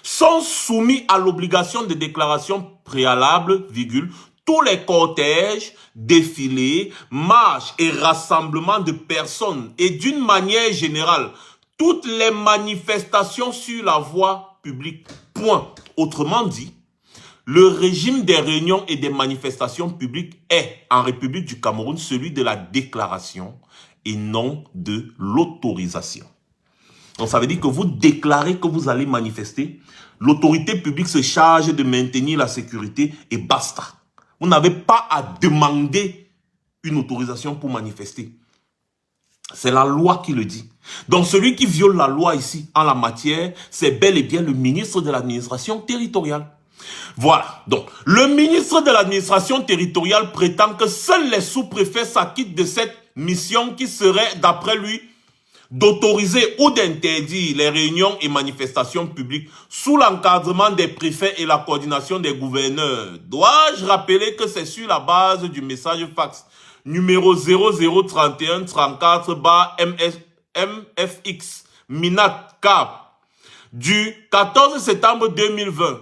sont soumis à l'obligation de déclaration préalable, virgule, tous les cortèges, défilés, marches et rassemblements de personnes et d'une manière générale, toutes les manifestations sur la voie publique. Point. Autrement dit, le régime des réunions et des manifestations publiques est, en République du Cameroun, celui de la déclaration et non de l'autorisation. Donc, ça veut dire que vous déclarez que vous allez manifester, l'autorité publique se charge de maintenir la sécurité et basta. Vous n'avez pas à demander une autorisation pour manifester. C'est la loi qui le dit. Donc celui qui viole la loi ici en la matière, c'est bel et bien le ministre de l'administration territoriale. Voilà. Donc le ministre de l'administration territoriale prétend que seuls les sous-préfets s'acquittent de cette mission qui serait, d'après lui, d'autoriser ou d'interdire les réunions et manifestations publiques sous l'encadrement des préfets et la coordination des gouverneurs. Dois-je rappeler que c'est sur la base du message fax numéro 0031 34 MFX Minat Cap du 14 septembre 2020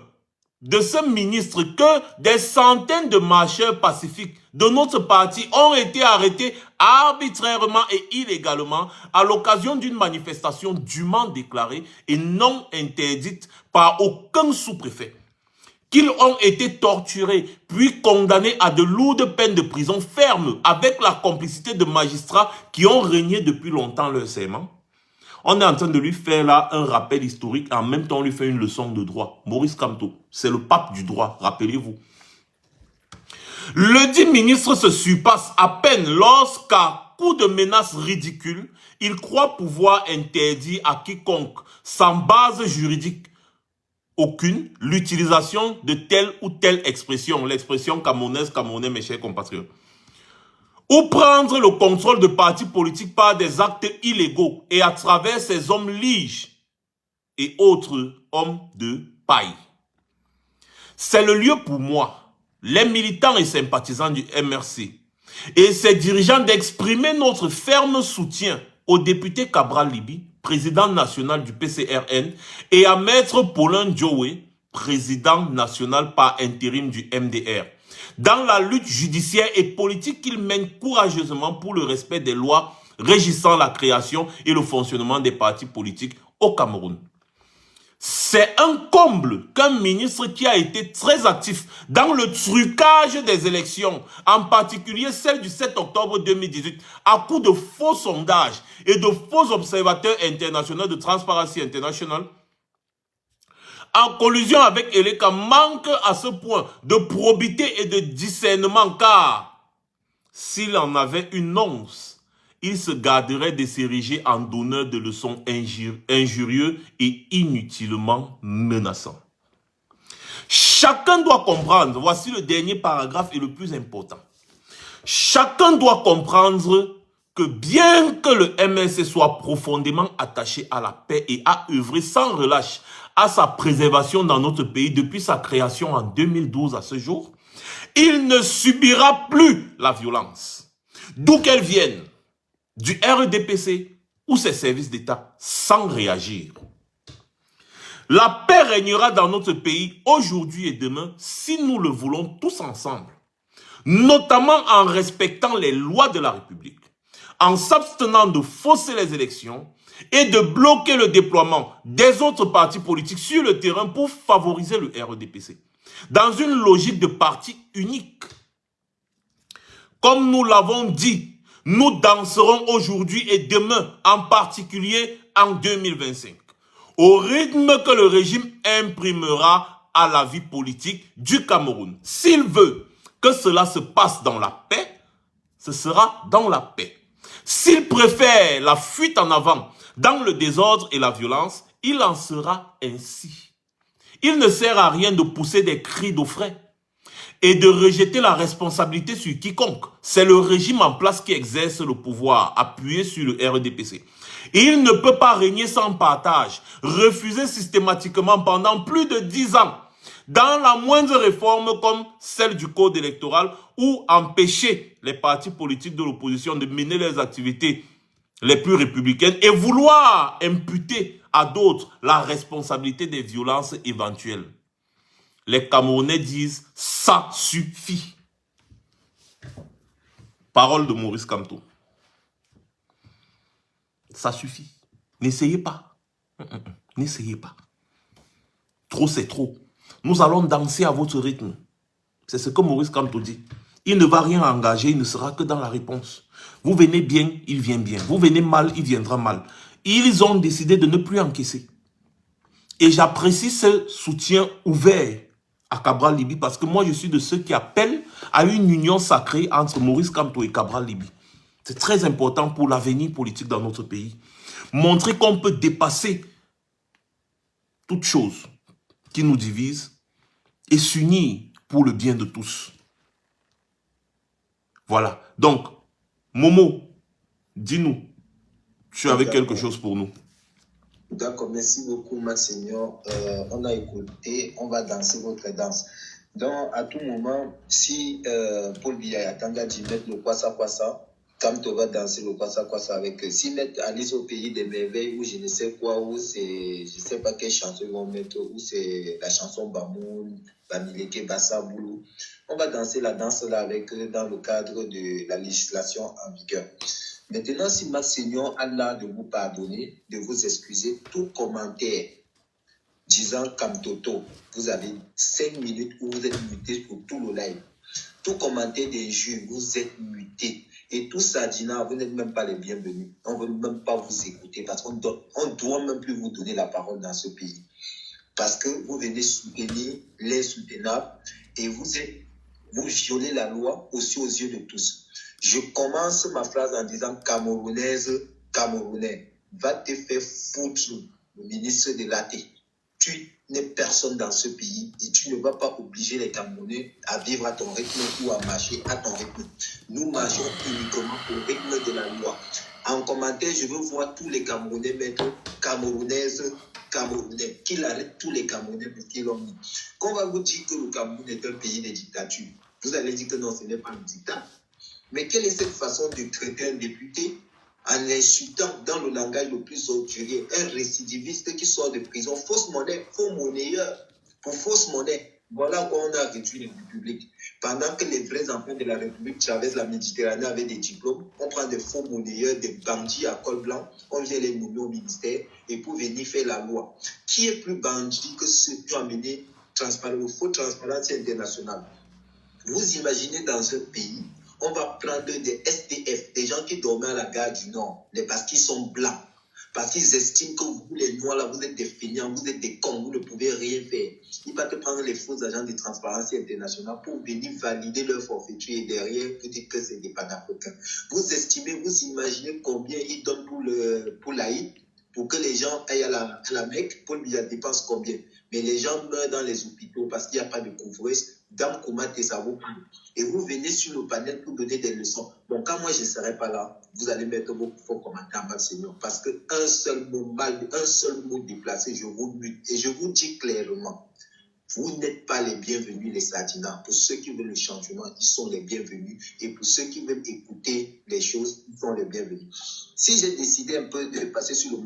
de ce ministre que des centaines de marcheurs pacifiques de notre parti ont été arrêtés arbitrairement et illégalement à l'occasion d'une manifestation dûment déclarée et non interdite par aucun sous-préfet. Qu'ils ont été torturés puis condamnés à de lourdes peines de prison ferme avec la complicité de magistrats qui ont régné depuis longtemps leur serment. On est en train de lui faire là un rappel historique, en même temps on lui fait une leçon de droit. Maurice Kamto, c'est le pape du droit, rappelez-vous. Le dit ministre se surpasse à peine lorsqu'à coup de menaces ridicules, il croit pouvoir interdire à quiconque, sans base juridique aucune, l'utilisation de telle ou telle expression, l'expression camerounaise, mes chers compatriotes, ou prendre le contrôle de partis politiques par des actes illégaux et à travers ces hommes liges et autres hommes de paille. C'est le lieu pour moi, les militants et sympathisants du MRC et ses dirigeants d'exprimer notre ferme soutien au député Cabral Libi, président national du PCRN, et à Maître Paulin Diowe, président national par intérim du MDR, dans la lutte judiciaire et politique qu'il mène courageusement pour le respect des lois régissant la création et le fonctionnement des partis politiques au Cameroun. C'est un comble qu'un ministre qui a été très actif dans le trucage des élections, en particulier celle du 7 octobre 2018, à coup de faux sondages et de faux observateurs internationaux de Transparency International, en collusion avec Eleka, manque à ce point de probité et de discernement, car s'il en avait une once, il se garderait de s'ériger en donneur de leçons injurieux et inutilement menaçants. Chacun doit comprendre, voici le dernier paragraphe et le plus important. Chacun doit comprendre que bien que le MLC soit profondément attaché à la paix et a œuvré sans relâche à sa préservation dans notre pays depuis sa création en 2012 à ce jour, il ne subira plus la violence, d'où qu'elle vienne, du RDPC ou ses services d'État, sans réagir. La paix régnera dans notre pays aujourd'hui et demain si nous le voulons tous ensemble, notamment en respectant les lois de la République, en s'abstenant de fausser les élections et de bloquer le déploiement des autres partis politiques sur le terrain pour favoriser le RDPC, dans une logique de parti unique. Comme nous l'avons dit, nous danserons aujourd'hui et demain, en particulier en 2025, au rythme que le régime imprimera à la vie politique du Cameroun. S'il veut que cela se passe dans la paix, ce sera dans la paix. S'il préfère la fuite en avant dans le désordre et la violence, il en sera ainsi. Il ne sert à rien de pousser des cris d'orfraie et de rejeter la responsabilité sur quiconque. C'est le régime en place qui exerce le pouvoir, appuyé sur le RDPC. Et il ne peut pas régner sans partage, refuser systématiquement pendant plus de 10 ans, dans la moindre réforme comme celle du code électoral, ou empêcher les partis politiques de l'opposition de mener leurs activités les plus républicaines et vouloir imputer à d'autres la responsabilité des violences éventuelles. Les Camerounais disent « ça suffit ». Parole de Maurice Kamto. Ça suffit. N'essayez pas. N'essayez pas. Trop, c'est trop. Nous allons danser à votre rythme. C'est ce que Maurice Kamto dit. Il ne va rien engager, il ne sera que dans la réponse. Vous venez bien, il vient bien. Vous venez mal, il viendra mal. Ils ont décidé de ne plus encaisser. Et j'apprécie ce soutien ouvert à Cabral Libi parce que moi je suis de ceux qui appellent à une union sacrée entre Maurice Kamto et Cabral Libi. C'est très important pour l'avenir politique dans notre pays. Montrer qu'on peut dépasser toute chose qui nous divise et s'unir pour le bien de tous. Voilà. Donc, Momo, dis-nous, tu avais quelque chose pour nous. D'accord, merci beaucoup, Monseigneur. On a écouté, on va danser votre danse. Donc, à tout moment, si Paul Biya attend d'y mettre le kwasa, quand on va danser le kwasa avec eux, s'ils mettent Alice au pays des merveilles, ou je ne sais quoi, ou c'est, je ne sais pas quelle chanson ils vont mettre, ou c'est la chanson Bamoun, Bamileke, Bassaboulou, on va danser la danse là avec eux dans le cadre de la législation en vigueur. Maintenant, si Monseigneur a l'art de vous pardonner, de vous excuser, tout commentaire disant Kamtoto, vous avez 5 minutes où vous êtes muté pour tout le live. Tout commentaire d'injure, vous êtes muté. Et tout ça, Dina, vous n'êtes même pas les bienvenus. On ne veut même pas vous écouter parce qu'on ne doit même plus vous donner la parole dans ce pays. Parce que vous venez soutenir l'insoutenable et vous violez la loi aussi aux yeux de tous. Je commence ma phrase en disant Camerounaise, Camerounais, va te faire foutre le ministre de l'AT. Tu n'es personne dans ce pays et tu ne vas pas obliger les Camerounais à vivre à ton rythme ou à marcher à ton rythme. Nous marchons uniquement au rythme de la loi. En commentaire, je veux voir tous les Camerounais mettre Camerounaise, Camerounais, qu'il arrête tous les Camerounais parce qu'ils l'ont mis. Quand on va vous dire que le Cameroun est un pays de dictature, vous allez dire que non, ce n'est pas un dictat. Mais quelle est cette façon de traiter un député en insultant dans le langage le plus ordurier un récidiviste qui sort de prison, fausse monnaie, faux monnayeur, pour fausse monnaie. Voilà quoi on a réduit les Républiques. Pendant que les vrais enfants de la République traversent la Méditerranée avec des diplômes, on prend des faux monnayeurs, des bandits à col blanc, on vient les nommer au ministère et pour venir faire la loi. Qui est plus bandit que ceux qui ont amené le faux transparence internationale? Vous imaginez dans un pays, on va prendre des SDF, des gens qui dormaient à la gare du Nord, parce qu'ils sont blancs, parce qu'ils estiment que vous, les Noirs, là, vous êtes des feignants, vous êtes des cons, vous ne pouvez rien faire. Ils vont te prendre les faux agents de transparence internationale pour venir valider leur forfaiture et derrière, vous dites que c'est des panafricains. Vous estimez, vous imaginez combien ils donnent pour l'Aïd, pour que les gens aillent à la Mecque, Paul Biya dépense combien? Mais les gens meurent dans les hôpitaux parce qu'il n'y a pas de couvreuse. Dame Koumate, ça vous parle. Et vous venez sur le panel pour donner des leçons. Bon, quand moi je ne serai pas là, vous allez mettre vos faux commentaires, Monseigneur. Parce qu'un seul mot mal, un seul mot déplacé, je vous mute. Et je vous dis clairement, vous n'êtes pas les bienvenus, les Sadinats. Pour ceux qui veulent le changement, ils sont les bienvenus. Et pour ceux qui veulent écouter les choses, ils sont les bienvenus. Si j'ai décidé un peu de passer sur le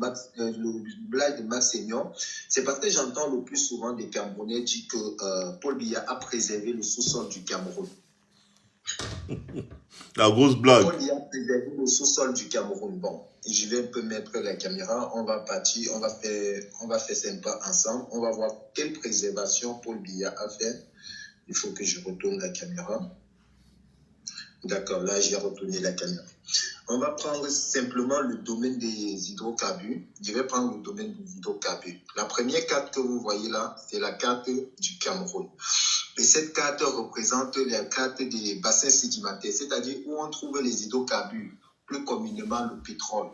blague de Monseigneur, c'est parce que j'entends le plus souvent des Camerounais dire que Paul Biya a préservé le sous-sol du Cameroun. La grosse blague. Paul Biya a préservé le sous-sol du Cameroun. Bon, je vais un peu mettre la caméra, on va partir, on va faire sympa ensemble, on va voir quelle préservation Paul Biya a fait. Il faut que je retourne la caméra. D'accord, là j'ai retourné la caméra. On va prendre simplement le domaine des hydrocarbures. Je vais prendre le domaine des hydrocarbures. La première carte que vous voyez là, c'est la carte du Cameroun. Et cette carte représente la carte des bassins sédimentaires, c'est-à-dire où on trouve les hydrocarbures, plus communément le pétrole.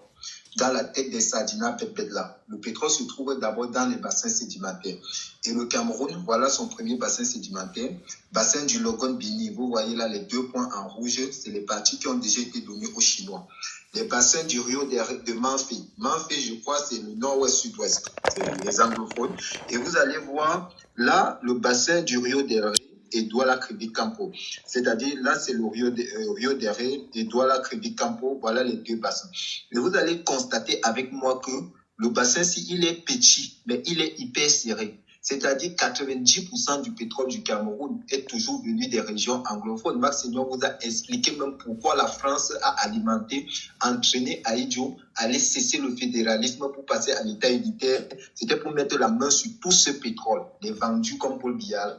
Dans la tête des Sardina Pepedla. Le pétrole se trouve d'abord dans les bassins sédimentaires. Et le Cameroun, voilà son premier bassin sédimentaire. Bassin du Logon-Bini, vous voyez là les 2 points en rouge, c'est les parties qui ont déjà été données aux Chinois. Les bassins du Rio de Manfi. Manfi, je crois, c'est le nord-ouest, sud-ouest. C'est les anglophones. Et vous allez voir là, le bassin du Rio de Ré et Douala Kribi-Campo. C'est-à-dire, là, c'est le Rio de Ré et Douala Kribi-Campo. Voilà les 2 bassins. Et vous allez constater avec moi que le bassin, il est petit, mais il est hyper serré. C'est-à-dire 90% du pétrole du Cameroun est toujours venu des régions anglophones. Monseigneur vous a expliqué même pourquoi la France a alimenté, entraîné Ahidjo à aller cesser le fédéralisme pour passer à l'État unitaire. C'était pour mettre la main sur tout ce pétrole, les vendus comme Paul Biya,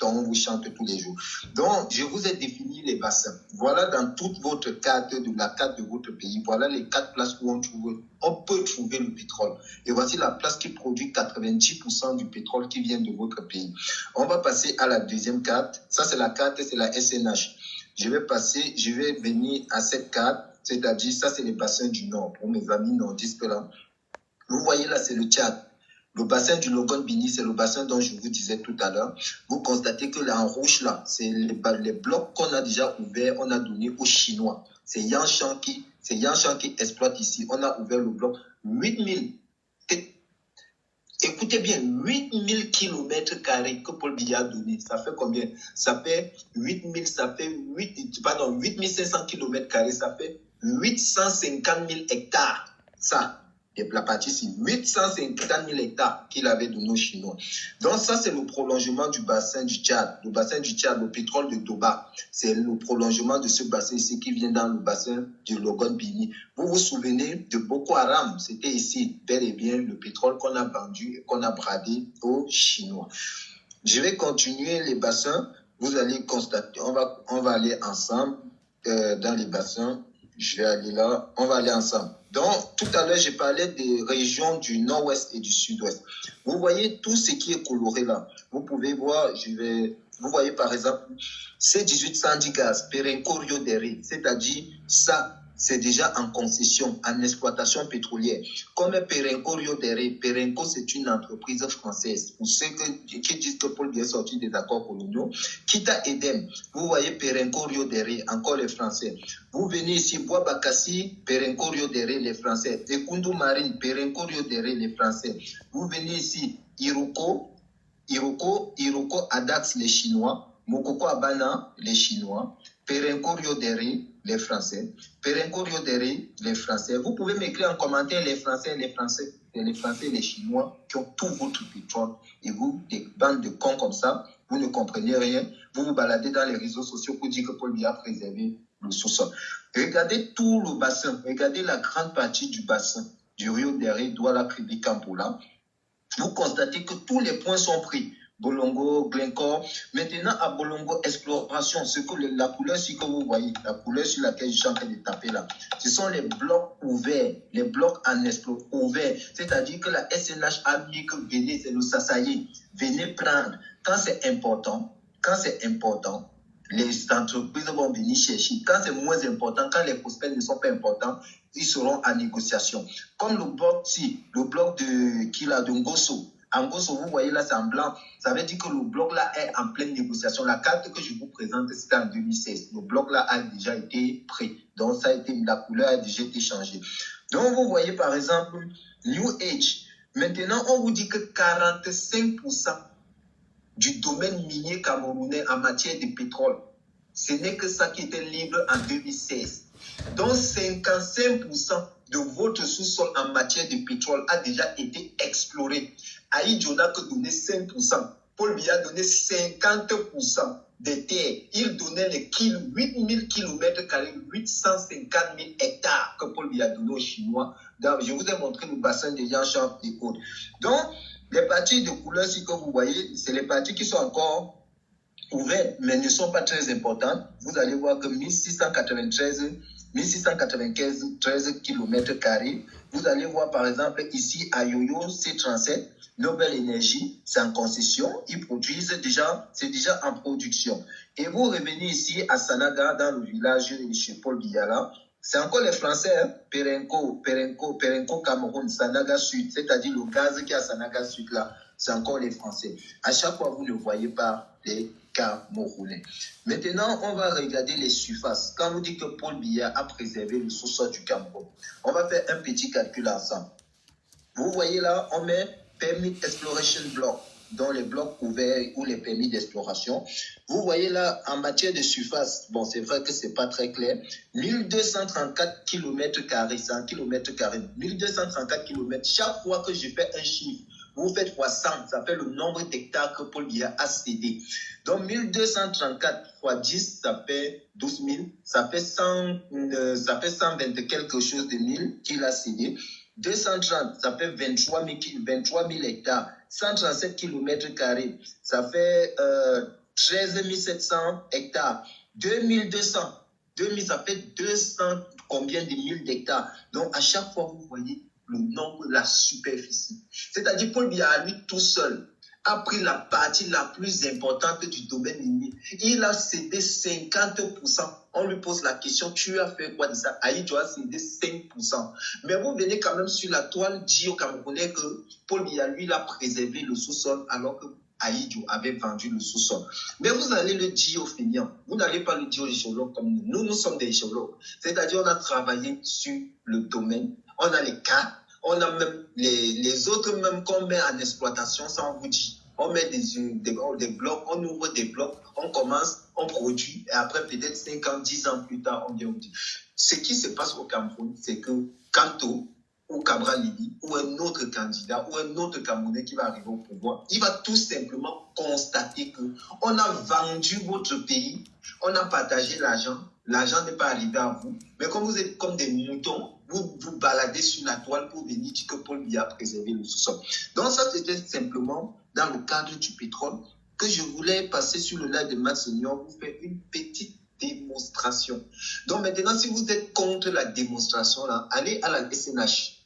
dont on vous chante tous les jours. Donc, je vous ai défini les bassins. Voilà dans toute votre carte, de la carte de votre pays, voilà les 4 places où on peut trouver le pétrole. Et voici la place qui produit 90% du pétrole qui vient de votre pays. On va passer à la deuxième carte. Ça, c'est la carte, c'est la SNH. Je vais venir à cette carte. c'est-à-dire ça c'est les bassins du Nord, pour mes amis nordistes là. Vous voyez là, c'est le Tchad. Le bassin du Logone-Bini, c'est le bassin dont je vous disais tout à l'heure. Vous constatez que là, en rouge, là, c'est les blocs qu'on a déjà ouverts, on a donné aux Chinois. C'est Yanshan qui exploite ici. On a ouvert le bloc 8000. Écoutez bien, 8000 km carrés que Paul Biya a donné. Ça fait combien? Ça fait 8500 km carrés. Ça fait 850 000 hectares. Ça. Et la partie ici, 850 000 hectares qu'il avait donné aux Chinois. Donc ça, c'est le prolongement du bassin du Tchad. Le bassin du Tchad, le pétrole de Toba, c'est le prolongement de ce bassin ici qui vient dans le bassin du Logone-Bini. Vous vous souvenez de Boko Haram? C'était ici, bel et bien, le pétrole qu'on a vendu et qu'on a bradé aux Chinois. Je vais continuer les bassins. Vous allez constater, on va aller ensemble dans les bassins. Je vais aller là, on va aller ensemble. Donc, tout à l'heure, j'ai parlé des régions du nord-ouest et du sud-ouest. Vous voyez tout ce qui est coloré là. Vous pouvez voir, vous voyez par exemple, C1810 gaz, Perenco Rio Dere, c'est-à-dire ça, c'est déjà en concession, en exploitation pétrolière. Comme Perenco Rio Dere, Perenco, c'est une entreprise française. Pour ceux qui disent que Paul Biya est sorti des accords coloniaux, Kita Edem, vous voyez Perenco Rio Dere, encore les Français. Vous venez ici, Bois Bakassi, Perenco Rio Dere, les Français. Ekundu Marine, Perenco Rio Dere, les Français. Vous venez ici, Iroko Adax, les Chinois. Mokoko Abana, les Chinois. Perenco Rio Dere, les Français. Perenco Rio Dere, les Français. Vous pouvez m'écrire en commentaire les Français et les Chinois qui ont tout votre pétrole. Et vous, des bandes de cons comme ça, vous ne comprenez rien. Vous vous baladez dans les réseaux sociaux pour dire que Paul Biya a préservé le sous-sol. Regardez tout le bassin. Regardez la grande partie du bassin du Rio Dere, Douala, Kribi, Kampola. Vous constatez que tous les points sont pris. Bolongo, Glencore. Maintenant, à Bolongo, exploration, ce que la couleur ici que vous voyez, la couleur sur laquelle je suis en train de taper là, ce sont les blocs ouverts, les blocs en exploration ouverts. C'est-à-dire que la SNH a dit que venez, c'est le Sassaye, venez prendre. Quand c'est important, les entreprises vont venir chercher. Quand c'est moins important, quand les prospects ne sont pas importants, ils seront en négociation. Comme le bloc de Kila, de Ngosso. En Ngosso, vous voyez là, c'est en blanc. Ça veut dire que le bloc là est en pleine négociation. La carte que je vous présente, c'était en 2016. Le bloc là a déjà été prêt. Donc, la couleur a déjà été changée. Donc, vous voyez par exemple, New Age. Maintenant, on vous dit que 45% du domaine minier camerounais en matière de pétrole, ce n'est que ça qui était libre en 2016. Donc 55% de votre sous-sol en matière de pétrole a déjà été exploré. Aïdjo n'a que donné 5%. Paul Biya a donné 50% des terres. Il donnait les 8000 km, 850 000 hectares que Paul Biya a donné aux Chinois. Donc, je vous ai montré le bassin de Yanshan et autres. Donc, les parties de couleur ici que vous voyez, c'est les parties qui sont encore ouvertes, mais ne sont pas très importantes. Vous allez voir que 1695 km carrés. Vous allez voir par exemple ici à Yoyo C37, Nobel Energy, c'est en concession. Ils produisent déjà, c'est déjà en production. Et vous revenez ici à Sanaga, dans le village de chez Paul Biya. C'est encore les Français, hein? Perenco, Cameroun, Sanaga Sud, c'est-à-dire le gaz qui est à Sanaga Sud là, c'est encore les Français. À chaque fois, vous ne voyez pas les Camerounais. Maintenant, on va regarder les surfaces. Quand on dit que Paul Biya a préservé le sous-sol du Cameroun, on va faire un petit calcul ensemble. Vous voyez là, on met Permit Exploration Block, dans les blocs ouverts ou les permis d'exploration. Vous voyez là, en matière de surface, bon, c'est vrai que c'est pas très clair, 1234 km carrés, 100 km carrés, 1234 km. Chaque fois que je fais un chiffre, vous faites 300, ça fait le nombre d'hectares que Paul Biya a cédé. Donc 1234 fois 10, ça fait 12 000, ça fait 120 quelque chose de 1000 qu'il a cédé. 230, ça fait 23 000 hectares. 137 km carrés, ça fait 13 700 hectares. 2200, ça fait 200 combien de mille d'hectares. Donc, à chaque fois, vous voyez le nombre, la superficie. C'est-à-dire, Paul Biya, lui, tout seul, a pris la partie la plus importante du domaine minier. Il a cédé 50%. On lui pose la question, tu as fait quoi de ça? Ahidjo a cédé 5%. Mais vous venez quand même sur la toile, dit au Camerounais que Paul Biya, lui, il a préservé le sous-sol alors que Ahidjo avait vendu le sous-sol. Mais vous allez le dire aux feignants, vous n'allez pas le dire aux géologues comme nous. Nous sommes des géologues. C'est-à-dire, on a travaillé sur le domaine, on a les cas, on a même les autres même qu'on met en exploitation sans vous dire. On met des blocs, on ouvre des blocs, on commence, on produit, et après peut-être 5 ans, 10 ans plus tard, on vient vous dire. Ce qui se passe au Cameroun, c'est que Kanto ou Cabral Libi ou un autre candidat ou un autre Camerounais qui va arriver au pouvoir, il va tout simplement constater qu'on a vendu votre pays, on a partagé l'argent, l'argent n'est pas arrivé à vous, mais comme vous êtes comme des moutons, vous vous baladez sur la toile pour venir dire que Paul Biya a préservé le sous-sol. Donc ça, c'était simplement dans le cadre du pétrole que je voulais passer sur le live de Max Senior, vous faire une petite démonstration. Donc maintenant, si vous êtes contre la démonstration, là, allez à la SNH.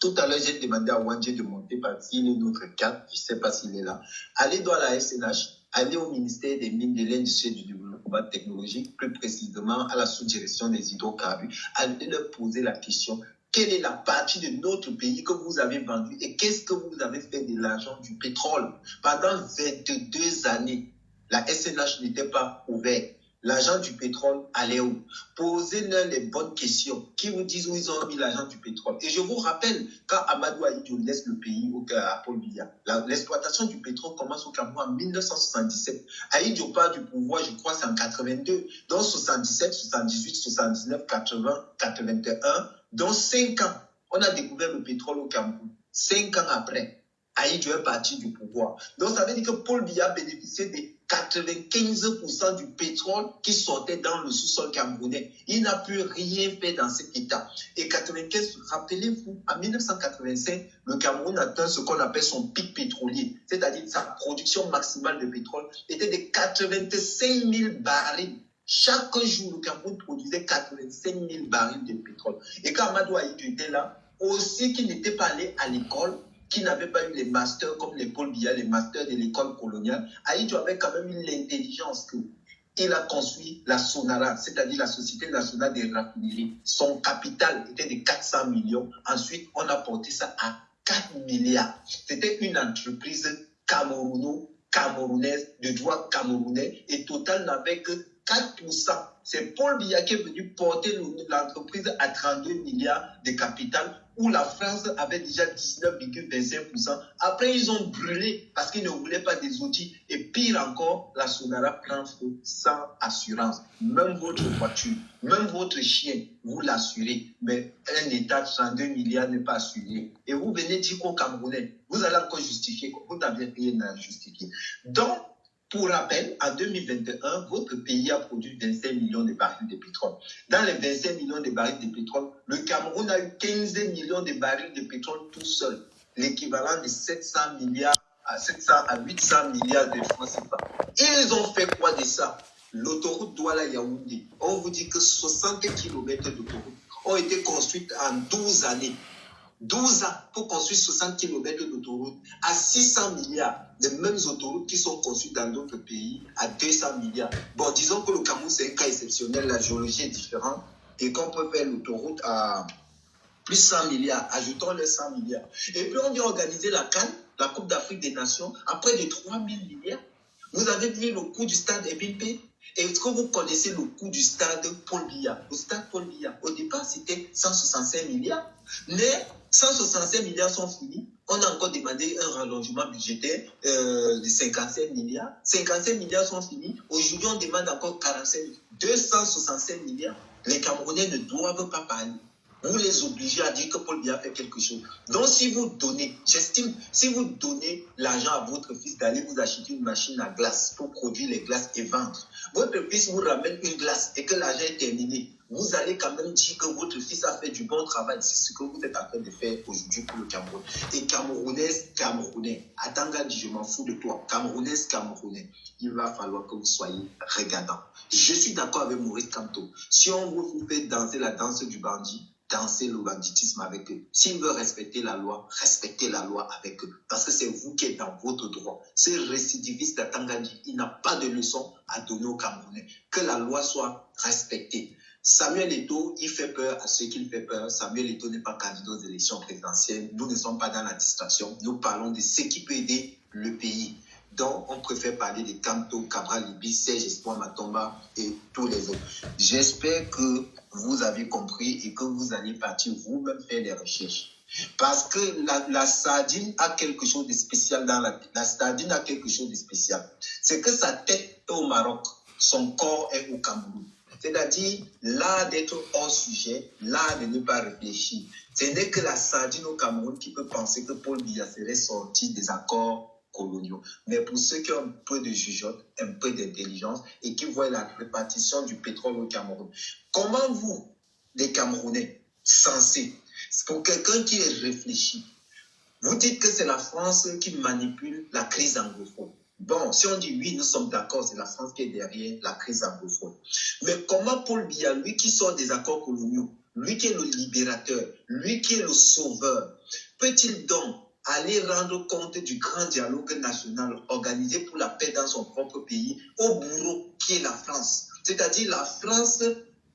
Tout à l'heure, j'ai demandé à Wandje de monter parce qu'il est notre cadre, je ne sais pas s'il est là. Allez dans la SNH, allez au ministère des Mines, de l'Industrie et du Développement technologique, plus précisément à la sous-direction des hydrocarbures. Allez leur poser la question, quelle est la partie de notre pays que vous avez vendue et qu'est-ce que vous avez fait de l'argent du pétrole? Pendant 22 années, la SNH n'était pas ouverte. L'argent du pétrole allait où? Posez-leur les bonnes questions. Qui vous disent où ils ont mis l'argent du pétrole? Et je vous rappelle, quand Amadou Ahidjo laisse le pays à Paul Biya, l'exploitation du pétrole commence au Cameroun en 1977. Ahidjo part du pouvoir, je crois, c'est en 82. Donc 77, 78, 79, 80, 81. Dans 5 ans, on a découvert le pétrole au Cameroun. 5 ans après, Ahidjo est parti du pouvoir. Donc ça veut dire que Paul Biya bénéficiait des 95% du pétrole qui sortait dans le sous-sol camerounais. Il n'a pu rien faire dans cet état. Et 95, rappelez-vous, en 1985, le Cameroun atteint ce qu'on appelle son pic pétrolier, c'est-à-dire sa production maximale de pétrole était de 85 000 barils. Chaque jour, le Cameroun produisait 85 000 barils de pétrole. Et quand Amadou Ahidjo était là, aussi qu'il n'était pas allé à l'école, qui n'avait pas eu les masters comme les Paul Biya, les masters de l'école coloniale, Ahidjo avait quand même eu l'intelligence qu'il a construit la Sonara, c'est-à-dire la Société nationale des raffineries. Son capital était de 400 millions. Ensuite, on a porté ça à 4 milliards. C'était une entreprise camerounaise, de droit camerounais, et Total n'avait que 4%. C'est Paul Biya qui est venu porter l'entreprise à 32 milliards de capital, où la France avait déjà 19,25%. Après, ils ont brûlé parce qu'ils ne voulaient pas des outils. Et pire encore, la Sonara prend feu sans assurance. Même votre voiture, même votre chien, vous l'assurez. Mais un État de 32 milliards n'est pas assuré. Et vous venez dire qu'au Camerounais, vous allez encore justifier, vous n'avez rien à justifier. Donc, pour rappel, en 2021, votre pays a produit 25 millions de barils de pétrole. Dans les 25 millions de barils de pétrole, le Cameroun a eu 15 millions de barils de pétrole tout seul, l'équivalent de 700 milliards à 800 milliards de francs CFA. Ils ont fait quoi de ça? L'autoroute Douala-Yaoundé, on vous dit que 60 km d'autoroute ont été construites en 12 années. 12 ans pour construire 60 km d'autoroute à 600 milliards. Les mêmes autoroutes qui sont conçues dans d'autres pays à 200 milliards. Bon, disons que le Cameroun, c'est un cas exceptionnel, la géologie est différente et qu'on peut faire l'autoroute à plus 100 milliards, ajoutons les 100 milliards. Et puis on vient organiser la CAN, la Coupe d'Afrique des Nations, à près de 3 000 milliards. Vous avez vu le coût du stade Ebimpe? Est-ce que vous connaissez le coût du stade Paul Biya? Le stade Paul Biya, au départ, c'était 165 milliards. Mais 165 milliards sont finis. On a encore demandé un rallongement budgétaire de 55 milliards. 55 milliards sont finis. Aujourd'hui, on demande encore 45, 265 milliards. Les Camerounais ne doivent pas parler. Vous les obligez à dire que Paul Biya fait quelque chose. Donc, si vous donnez, j'estime, si vous donnez l'argent à votre fils d'aller vous acheter une machine à glace pour produire les glaces et vendre, votre fils vous ramène une glace et que l'argent est terminé, vous allez quand même dire que votre fils a fait du bon travail. C'est ce que vous êtes en train de faire aujourd'hui pour le Cameroun. Et Camerounais, attends, dit, je m'en fous de toi. Camerounais, il va falloir que vous soyez regardants. Je suis d'accord avec Maurice Kamto. Si on vous fait danser la danse du bandit, dansez le banditisme avec eux. S'ils veulent respecter la loi, respectez la loi avec eux. Parce que c'est vous qui êtes dans votre droit. ce récidiviste d'Atangani, il n'a pas de leçon à donner aux Camerounais. Que la loi soit respectée. Samuel Eto'o, il fait peur à ceux qui fait peur. Samuel Eto'o n'est pas candidat aux élections présidentielles. Nous ne sommes pas dans la distraction. Nous parlons de ce qui peut aider le pays. Donc, on préfère parler de Kamto, Cabral Libi, Serge Espoir Matomba et tous les autres. J'espère que vous avez compris et que vous allez partir vous-même faire des recherches. Parce que la sardine a quelque chose de spécial dans la sardine a quelque chose de spécial. C'est que sa tête est au Maroc, son corps est au Cameroun. C'est-à-dire l'art d'être hors sujet, l'art de ne pas réfléchir. Ce n'est que la sardine au Cameroun qui peut penser que Paul Biya serait sorti des accords coloniaux. Mais pour ceux qui ont un peu de jugeote, un peu d'intelligence et qui voient la répartition du pétrole au Cameroun, comment vous, les Camerounais, censés, pour quelqu'un qui est réfléchi, vous dites que c'est la France qui manipule la crise anglophone. Bon, si on dit oui, nous sommes d'accord, c'est la France qui est derrière la crise anglophone. Mais comment Paul Biya, lui qui sort des accords coloniaux, lui qui est le libérateur, lui qui est le sauveur, peut-il donc aller rendre compte du grand dialogue national organisé pour la paix dans son propre pays au bourreau qui est la France? C'est-à-dire la France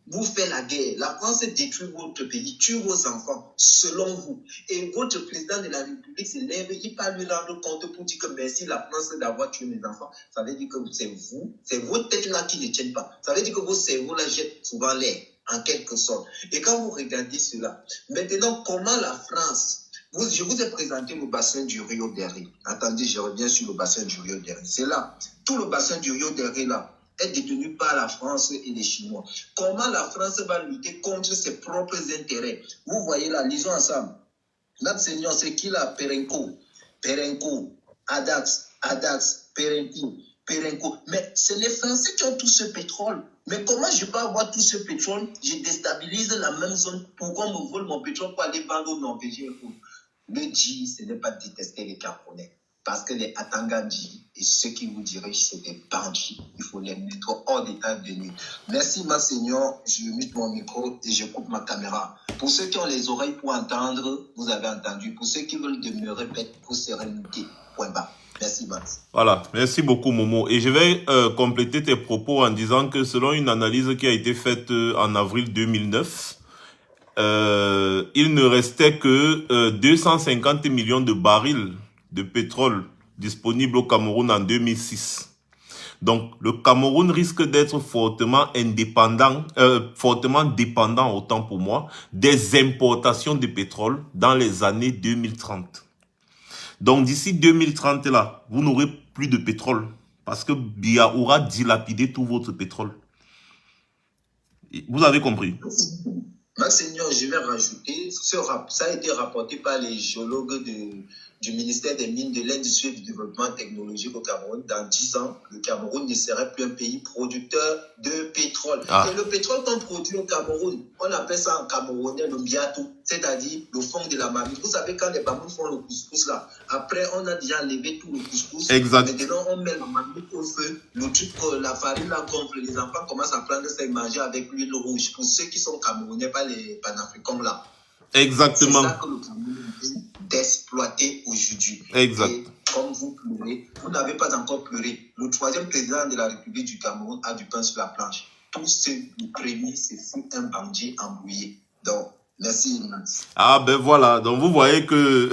vous fait la guerre. La France détruit votre pays, tue vos enfants, selon vous. Et votre président de la République se lève, il peut lui rendre compte pour dire que merci la France d'avoir tué mes enfants. Ça veut dire que c'est vos têtes-là qui ne tiennent pas. Ça veut dire que vos cerveaux-là jettent souvent l'air, en quelque sorte. Et quand vous regardez cela, maintenant, comment la France... Je vous ai présenté le bassin du Rio Derry. Attendez, je reviens sur le bassin du Rio Derry. C'est là. Tout le bassin du Rio Derry, là, est détenu par la France et les Chinois. Comment la France va lutter contre ses propres intérêts? Vous voyez là, lisons ensemble. Notre Seigneur, c'est qui là? Perenco, Adax, Perenco. Mais c'est les Français qui ont tout ce pétrole. Mais comment je peux avoir tout ce pétrole? Je déstabilise la même zone. Pourquoi on me vole mon pétrole pour aller vendre aux Norvégiens? Le G, ce n'est pas détester les Camerounais. Parce que les Atangandji et ceux qui vous dirigent, c'est des bandits. Il faut les mettre hors d'état de nuit. Merci, ma Seigneur. Je mute mon micro et je coupe ma caméra. Pour ceux qui ont les oreilles pour entendre, vous avez entendu. Pour ceux qui veulent demeurer bêtes, vous serez mutés. Point bas. Merci, Max. Voilà, merci beaucoup Momo. Et je vais compléter tes propos en disant que selon une analyse qui a été faite en avril 2009, il ne restait que 250 millions de barils de pétrole disponibles au Cameroun en 2006. Donc, le Cameroun risque d'être fortement dépendant, autant pour moi, des importations de pétrole dans les années 2030. Donc, d'ici 2030, là, vous n'aurez plus de pétrole parce que Biya aura dilapidé tout votre pétrole. Vous avez compris? Ma Seigneur, je vais rajouter, ça a été rapporté par les géologues du ministère des Mines, de l'Industrie et du Développement technologique au Cameroun. Dans 10 ans, le Cameroun ne serait plus un pays producteur de pétrole. Et le pétrole qu'on produit au Cameroun, on appelle ça en camerounais le mbiatou, c'est-à-dire le fond de la marmite. Vous savez, quand les Bamouns font le couscous là, après on a déjà levé tout le couscous. Exact. Maintenant, on met la marmite au feu, le truc, la farine là gonfle, les enfants commencent à prendre ça et manger avec l'huile rouge. Pour ceux qui sont camerounais, pas les panafricains là. Exactement. C'est ça que le Cameroun dit d'exploiter aujourd'hui. Exact. Et comme vous pleurez, vous n'avez pas encore pleuré. Le troisième président de la République du Cameroun a du pain sur la planche. Tout ce le premier, c'est fou un bandit embrouillé. Donc, merci, Max. Ah ben voilà, donc vous voyez que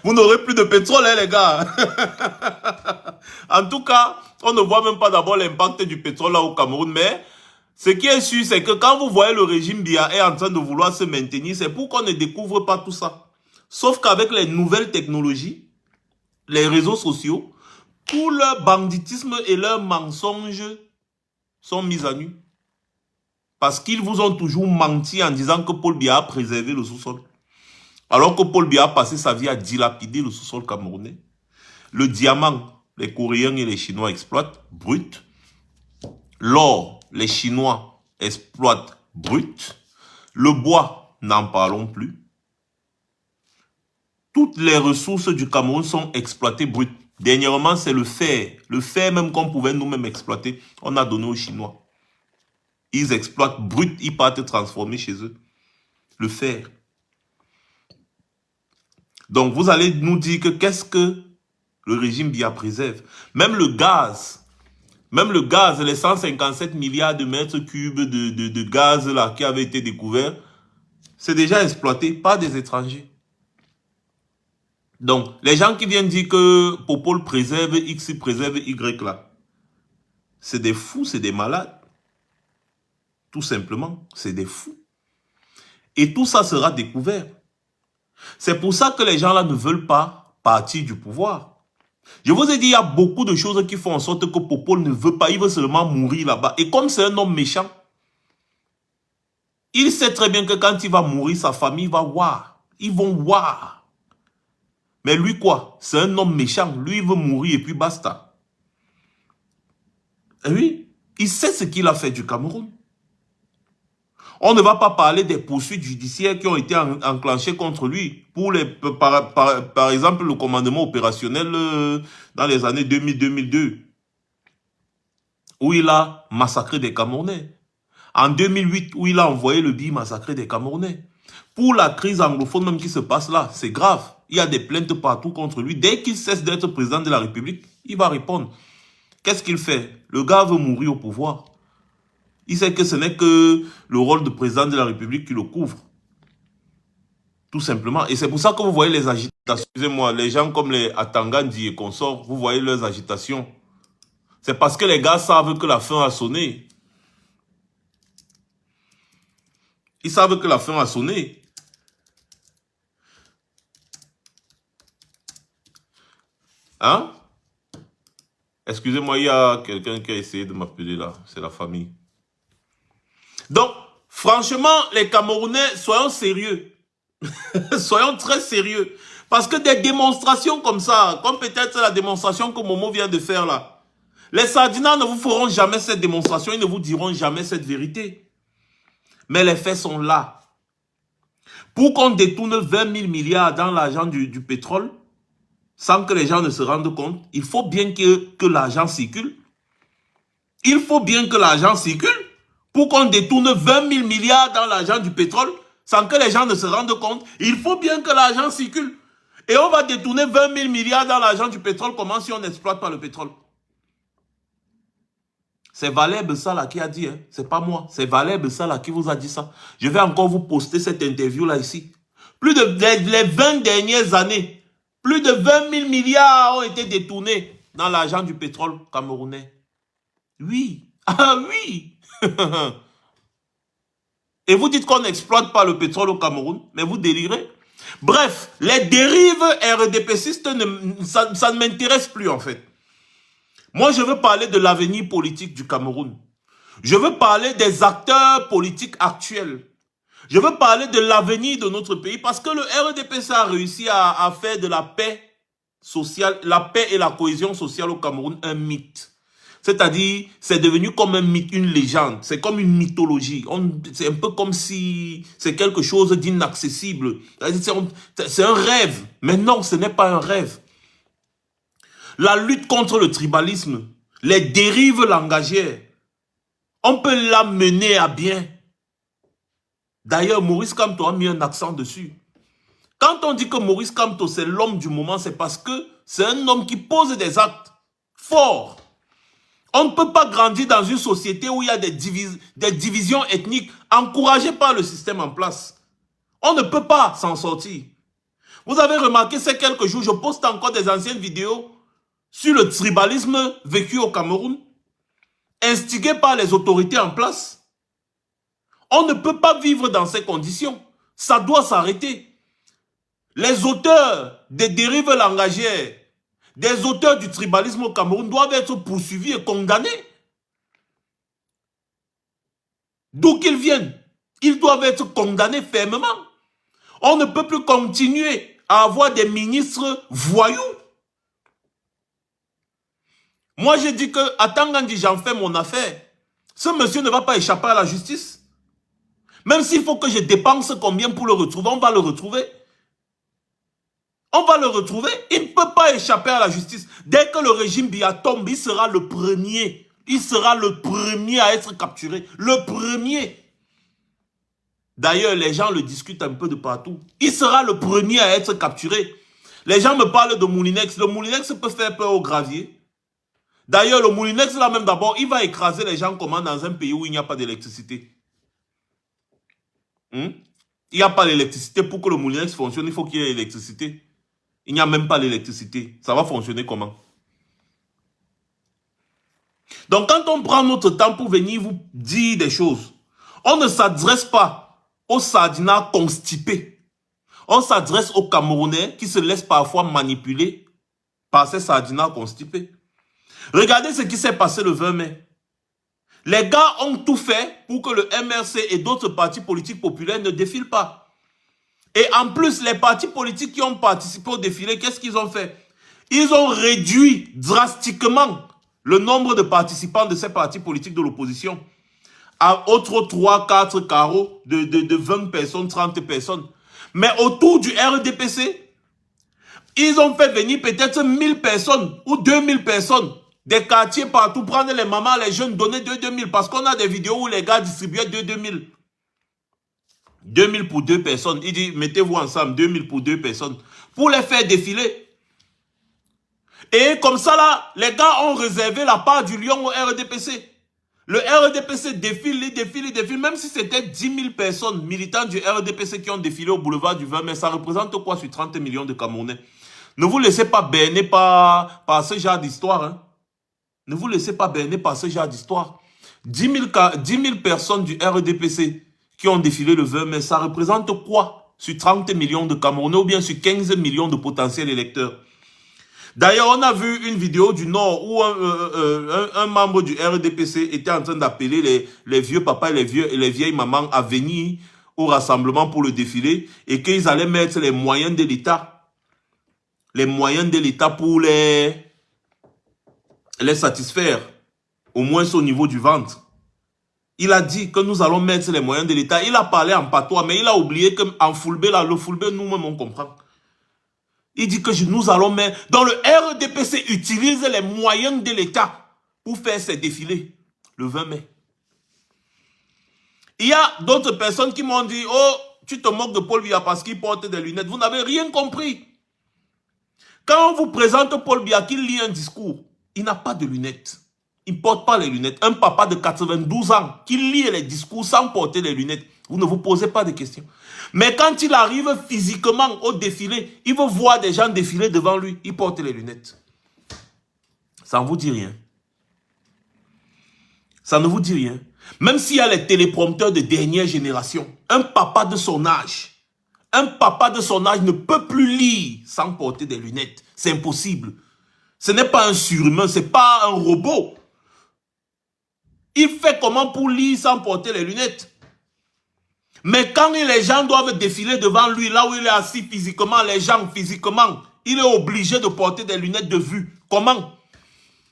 vous n'aurez plus de pétrole, hein, les gars. En tout cas, on ne voit même pas d'abord l'impact du pétrole là au Cameroun, mais ce qui est sûr, c'est que quand vous voyez le régime Biya est en train de vouloir se maintenir, c'est pour qu'on ne découvre pas tout ça. Sauf qu'avec les nouvelles technologies, les réseaux sociaux, tout leur banditisme et leurs mensonges sont mis à nu. Parce qu'ils vous ont toujours menti en disant que Paul Biya a préservé le sous-sol. Alors que Paul Biya a passé sa vie à dilapider le sous-sol camerounais. Le diamant, les Coréens et les Chinois exploitent brut. L'or, les Chinois exploitent brut. Le bois, n'en parlons plus. Toutes les ressources du Cameroun sont exploitées brut. Dernièrement, c'est le fer. Le fer même qu'on pouvait nous-mêmes exploiter, on a donné aux Chinois. Ils exploitent brut, ils partent transformer chez eux. Le fer. Donc, vous allez nous dire que qu'est-ce que Le régime Biya préserve. Même le gaz, les 157 milliards de mètres cubes de gaz là, qui avaient été découverts, c'est déjà exploité par des étrangers. Donc, les gens qui viennent dire que Popol préserve X, préserve Y là, c'est des fous, c'est des malades. Tout simplement, c'est des fous. Et tout ça sera découvert. C'est pour ça que les gens là ne veulent pas partir du pouvoir. Je vous ai dit, il y a beaucoup de choses qui font en sorte que Popol ne veut pas, il veut seulement mourir là-bas. Et comme c'est un homme méchant, il sait très bien que quand il va mourir, sa famille va voir. Ils vont voir. Mais lui quoi? C'est un homme méchant. Lui, il veut mourir et puis basta. Et oui, il sait ce qu'il a fait du Cameroun. On ne va pas parler des poursuites judiciaires qui ont été enclenchées contre lui pour par exemple le commandement opérationnel dans les années 2000-2002 où il a massacré des Camerounais. En 2008 où il a envoyé le BI massacrer des Camerounais. Pour la crise anglophone même qui se passe là, c'est grave. Il y a des plaintes partout contre lui. Dès qu'il cesse d'être président de la République, il va répondre. Qu'est-ce qu'il fait? Le gars veut mourir au pouvoir. Il sait que ce n'est que le rôle de président de la République qui le couvre. Tout simplement. Et c'est pour ça que vous voyez les agitations. Excusez-moi, les gens comme les Atangandi et consorts, vous voyez leurs agitations. C'est parce que les gars savent que la fin a sonné. Ils savent que la fin a sonné. Hein? Excusez-moi, il y a quelqu'un qui a essayé de m'appeler là. C'est la famille. Donc, franchement, les Camerounais, soyons sérieux. Soyons très sérieux. Parce que des démonstrations comme ça, comme peut-être la démonstration que Momo vient de faire là, les Sardinats ne vous feront jamais cette démonstration, ils ne vous diront jamais cette vérité. Mais les faits sont là. Pour qu'on détourne 20 000 milliards dans l'argent du pétrole, sans que les gens ne se rendent compte, il faut bien que l'argent circule. Il faut bien que l'argent circule pour qu'on détourne 20 000 milliards dans l'argent du pétrole, sans que les gens ne se rendent compte. Il faut bien que l'argent circule. Et on va détourner 20 000 milliards dans l'argent du pétrole, comment si on n'exploite pas le pétrole? C'est Valère Bessala qui a dit, hein. C'est pas moi, c'est Valère Bessala qui vous a dit ça. Je vais encore vous poster cette interview là ici. Plus de les 20 dernières années, plus de 20 000 milliards ont été détournés dans l'argent du pétrole camerounais. Oui, ah oui. Et vous dites qu'on n'exploite pas le pétrole au Cameroun, mais vous délirez. Bref, les dérives RDPcistes, ça ne m'intéresse plus en fait. Moi, je veux parler de l'avenir politique du Cameroun. Je veux parler des acteurs politiques actuels. Je veux parler de l'avenir de notre pays parce que le RDPC a réussi à faire de la paix sociale, la paix et la cohésion sociale au Cameroun un mythe. C'est-à-dire, c'est devenu comme un mythe, une légende. C'est comme une mythologie. C'est un peu comme si c'est quelque chose d'inaccessible. C'est un rêve. Mais non, ce n'est pas un rêve. La lutte contre le tribalisme, les dérives langagières, on peut la mener à bien. D'ailleurs, Maurice Kamto a mis un accent dessus. Quand on dit que Maurice Kamto, c'est l'homme du moment, c'est parce que c'est un homme qui pose des actes forts. On ne peut pas grandir dans une société où il y a des divisions ethniques encouragées par le système en place. On ne peut pas s'en sortir. Vous avez remarqué ces quelques jours, je poste encore des anciennes vidéos sur le tribalisme vécu au Cameroun, instigé par les autorités en place. On ne peut pas vivre dans ces conditions. Ça doit s'arrêter. Les auteurs des dérives langagières, des auteurs du tribalisme au Cameroun doivent être poursuivis et condamnés. D'où qu'ils viennent, ils doivent être condamnés fermement. On ne peut plus continuer à avoir des ministres voyous. Moi, j'ai dit que, à Tangandi, j'en fais mon affaire. Ce monsieur ne va pas échapper à la justice. Même s'il faut que je dépense combien pour le retrouver, on va le retrouver. On va le retrouver. Il ne peut pas échapper à la justice. Dès que le régime Biya tombe, il sera le premier. Il sera le premier à être capturé. Le premier. D'ailleurs, les gens le discutent un peu de partout. Il sera le premier à être capturé. Les gens me parlent de Moulinex. Le Moulinex peut faire peur au gravier. D'ailleurs, le Moulinex, là même d'abord, il va écraser les gens comment dans un pays où il n'y a pas d'électricité. Il n'y a pas d'électricité. Pour que le Moulinex fonctionne, il faut qu'il y ait l'électricité. Il n'y a même pas l'électricité. Ça va fonctionner comment? Donc, quand on prend notre temps pour venir vous dire des choses, on ne s'adresse pas aux Sardinats constipés. On s'adresse aux Camerounais qui se laissent parfois manipuler par ces Sardinats constipés. Regardez ce qui s'est passé le 20 mai. Les gars ont tout fait pour que le MRC et d'autres partis politiques populaires ne défilent pas. Et en plus, les partis politiques qui ont participé au défilé, qu'est-ce qu'ils ont fait? Ils ont réduit drastiquement le nombre de participants de ces partis politiques de l'opposition à autres 3, 4 carreaux de 20 personnes, 30 personnes. Mais autour du RDPC, ils ont fait venir peut-être 1000 personnes ou 2000 personnes des quartiers partout, prendre les mamans, les jeunes, donner 2000 parce qu'on a des vidéos où les gars distribuaient 2000. 2000 pour 2 personnes. Il dit, mettez-vous ensemble, 2000 pour 2 personnes. Pour les faire défiler. Et comme ça, là, les gars ont réservé la part du lion au RDPC. Le RDPC défile, il défile. Même si c'était 10 000 personnes, militants du RDPC qui ont défilé au boulevard du 20 mai, ça représente quoi sur 30 millions de Camerounais? Ne vous laissez pas berner par ce genre d'histoire. Hein? Ne vous laissez pas berner par ce genre d'histoire. 10 000 personnes du RDPC qui ont défilé le 20 mai, ça représente quoi sur 30 millions de Camerounais ou bien sur 15 millions de potentiels électeurs? D'ailleurs, on a vu une vidéo du Nord où un membre du RDPC était en train d'appeler les vieux papas et les vieilles mamans à venir au rassemblement pour le défilé et qu'ils allaient mettre les moyens de l'État. Les moyens de l'État pour les satisfaire, au moins au niveau du ventre. Il a dit que nous allons mettre les moyens de l'État. Il a parlé en patois, mais il a oublié qu'en Fulbe, là, le Fulbe, nous-mêmes, on comprend. Il dit que nous allons mettre... Donc le RDPC utilise les moyens de l'État pour faire ses défilés le 20 mai. Il y a d'autres personnes qui m'ont dit, oh, tu te moques de Paul Biya parce qu'il porte des lunettes. Vous n'avez rien compris. Quand on vous présente Paul Biya qui lit un discours, il n'a pas de lunettes. Il ne porte pas les lunettes. Un papa de 92 ans qui lit les discours sans porter les lunettes, vous ne vous posez pas de questions. Mais quand il arrive physiquement au défilé, il veut voir des gens défiler devant lui, il porte les lunettes. Ça ne vous dit rien. Ça ne vous dit rien. Même s'il y a les téléprompteurs de dernière génération, un papa de son âge ne peut plus lire sans porter des lunettes. C'est impossible. Ce n'est pas un surhumain, ce n'est pas un robot. Il fait comment pour lire sans porter les lunettes? Mais quand les gens doivent défiler devant lui, là où il est assis physiquement, les gens physiquement, il est obligé de porter des lunettes de vue. Comment?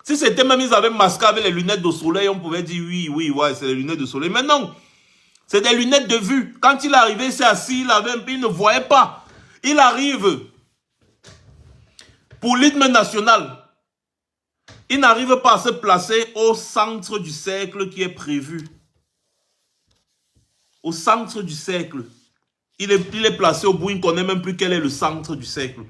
Si c'était même, ils avaient masqué avec les lunettes de soleil, on pouvait dire oui, ouais, c'est les lunettes de soleil. Mais non, c'est des lunettes de vue. Quand il arrivait, il s'est assis, il ne voyait pas. Il arrive pour l'hymne national. Il n'arrive pas à se placer au centre du cercle qui est prévu. Au centre du cercle. Il est placé au bout, il ne connaît même plus quel est le centre du cercle.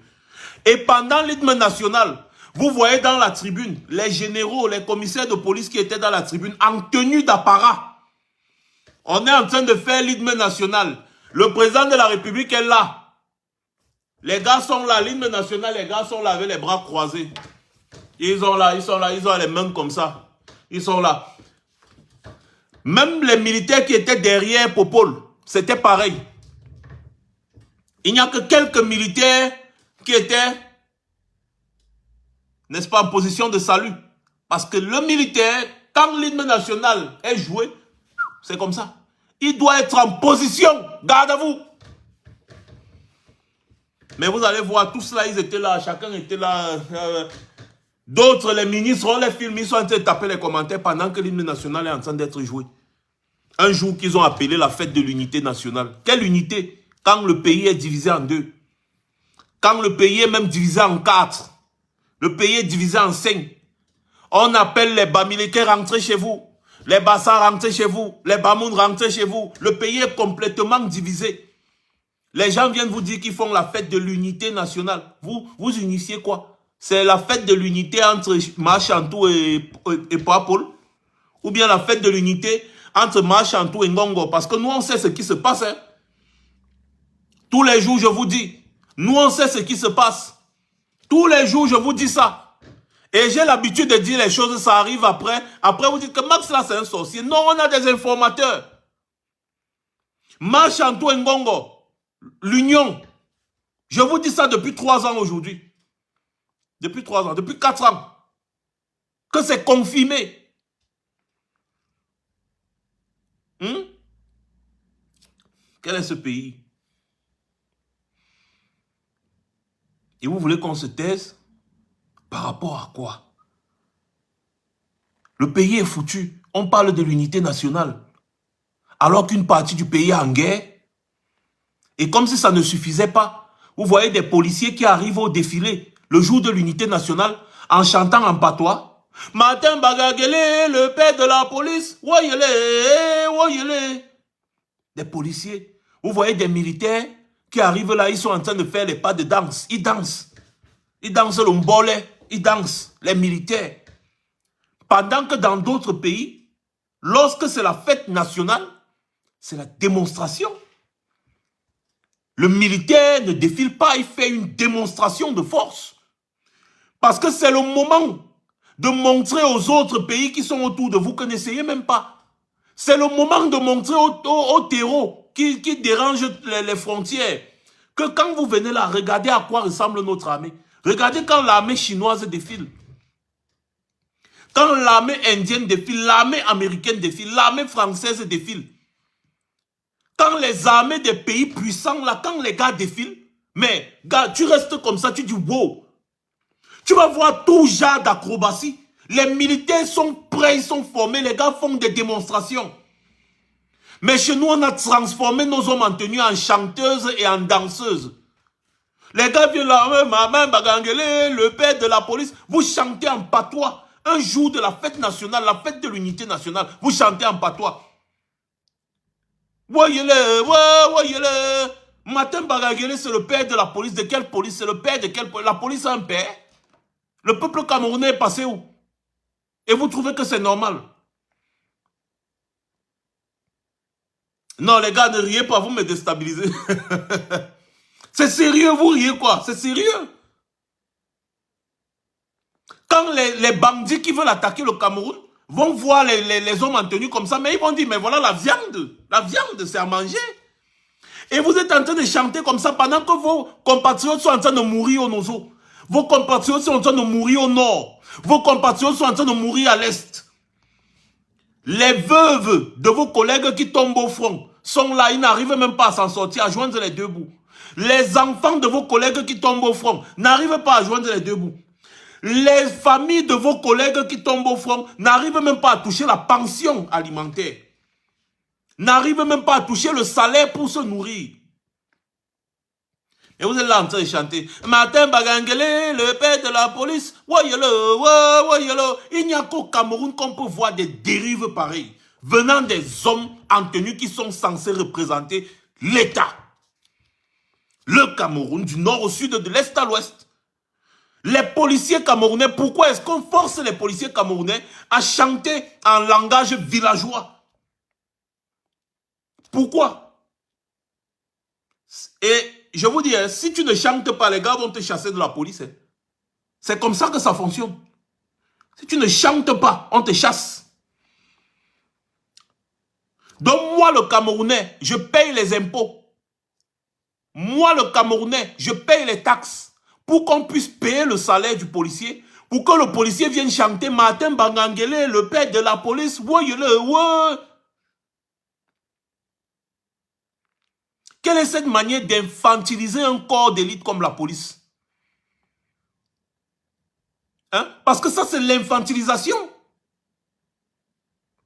Et pendant l'hymne national, vous voyez dans la tribune, les généraux, les commissaires de police qui étaient dans la tribune en tenue d'apparat. On est en train de faire l'hymne national. Le président de la République est là. Les gars sont là, l'hymne national, les gars sont là avec les bras croisés. Ils sont là, ils ont les mains comme ça. Ils sont là. Même les militaires qui étaient derrière Popol, c'était pareil. Il n'y a que quelques militaires qui étaient, n'est-ce pas, en position de salut. Parce que le militaire, quand l'hymne national est joué, c'est comme ça. Il doit être en position, garde à vous. Mais vous allez voir, tous là, ils étaient là, chacun était là. D'autres, les ministres, on les filme, ils sont en train de taper les commentaires pendant que l'hymne national est en train d'être joué. Un jour qu'ils ont appelé la fête de l'unité nationale. Quelle unité? Quand le pays est divisé en deux. Quand le pays est même divisé en 4. Le pays est divisé en 5. On appelle les Bamileke rentrer chez vous. Les Bassa rentrer chez vous. Les Bamoun rentrer chez vous. Le pays est complètement divisé. Les gens viennent vous dire qu'ils font la fête de l'unité nationale. Vous unifiez quoi? C'est la fête de l'unité entre Machantou et Paul? Ou bien la fête de l'unité entre Machantou et Ngongo? Parce que nous, on sait ce qui se passe. Hein. Tous les jours, je vous dis. Nous, on sait ce qui se passe. Tous les jours, je vous dis ça. Et j'ai l'habitude de dire les choses, ça arrive après. Après, vous dites que Max, là, c'est un sorcier. Non, on a des informateurs. Machantou et Ngongo. L'union. Je vous dis ça depuis 3 ans aujourd'hui. Depuis 3 ans, depuis 4 ans. Que c'est confirmé. Quel est ce pays? Et vous voulez qu'on se taise? Par rapport à quoi? Le pays est foutu. On parle de l'unité nationale. Alors qu'une partie du pays est en guerre. Et comme si ça ne suffisait pas, vous voyez des policiers qui arrivent au défilé le jour de l'unité nationale en chantant en patois. Martin Bagagele, le père de la police, woyele, woyele. Des policiers. Vous voyez des militaires qui arrivent là, ils sont en train de faire les pas de danse. Ils dansent. Ils dansent le mbole, ils dansent, les militaires. Pendant que dans d'autres pays, lorsque c'est la fête nationale, c'est la démonstration. Le militaire ne défile pas, il fait une démonstration de force. Parce que c'est le moment de montrer aux autres pays qui sont autour de vous que n'essayez même pas. C'est le moment de montrer aux terreaux qui dérangent les frontières que quand vous venez là, regardez à quoi ressemble notre armée. Regardez quand l'armée chinoise défile. Quand l'armée indienne défile, l'armée américaine défile, l'armée française défile. Quand les armées des pays puissants, là, quand les gars défilent, mais gars, tu restes comme ça, tu dis wow. Tu vas voir tout genre d'acrobatie. Les militaires sont prêts, ils sont formés, les gars font des démonstrations. Mais chez nous, on a transformé nos hommes en tenue en chanteuses et en danseuses. Les gars viennent là, maman Bagangele, le père de la police, vous chantez en patois. Un jour de la fête nationale, la fête de l'unité nationale, vous chantez en patois. Voyez-le, voyez-le. Martin Bagangele, c'est le père de la police. De quelle police? C'est le père de quelle police? La police a un père. Le peuple camerounais est passé où? Et vous trouvez que c'est normal? Non, les gars, ne riez pas, vous me déstabilisez. C'est sérieux, vous riez quoi? C'est sérieux. Quand les bandits qui veulent attaquer le Cameroun vont voir les hommes en tenue comme ça, mais ils vont dire, mais voilà la viande, c'est à manger. Et vous êtes en train de chanter comme ça pendant que vos compatriotes sont en train de mourir au Nozo. Vos compatriotes sont en train de mourir au nord. Vos compatriotes sont en train de mourir à l'est. Les veuves de vos collègues qui tombent au front sont là, ils n'arrivent même pas à s'en sortir, à joindre les deux bouts. Les enfants de vos collègues qui tombent au front n'arrivent pas à joindre les deux bouts. Les familles de vos collègues qui tombent au front n'arrivent même pas à toucher la pension alimentaire. N'arrivent même pas à toucher le salaire pour se nourrir. Et vous êtes là en train de chanter. Martin Bagangele, le père de la police. Voyez-le, voyez-le. Il n'y a qu'au Cameroun qu'on peut voir des dérives pareilles. Venant des hommes en tenue qui sont censés représenter l'État. Le Cameroun, du nord au sud, de l'est à l'ouest. Les policiers camerounais, pourquoi est-ce qu'on force les policiers camerounais à chanter en langage villageois? Pourquoi? Et je vous dis, si tu ne chantes pas, les gars vont te chasser de la police. C'est comme ça que ça fonctionne. Si tu ne chantes pas, on te chasse. Donc moi, le Camerounais, je paye les impôts. Moi, le Camerounais, je paye les taxes pour qu'on puisse payer le salaire du policier, pour que le policier vienne chanter Martin Bagangele, le père de la police. Voyez-le, ouais. Quelle est cette manière d'infantiliser un corps d'élite comme la police? Hein? Parce que ça, c'est l'infantilisation.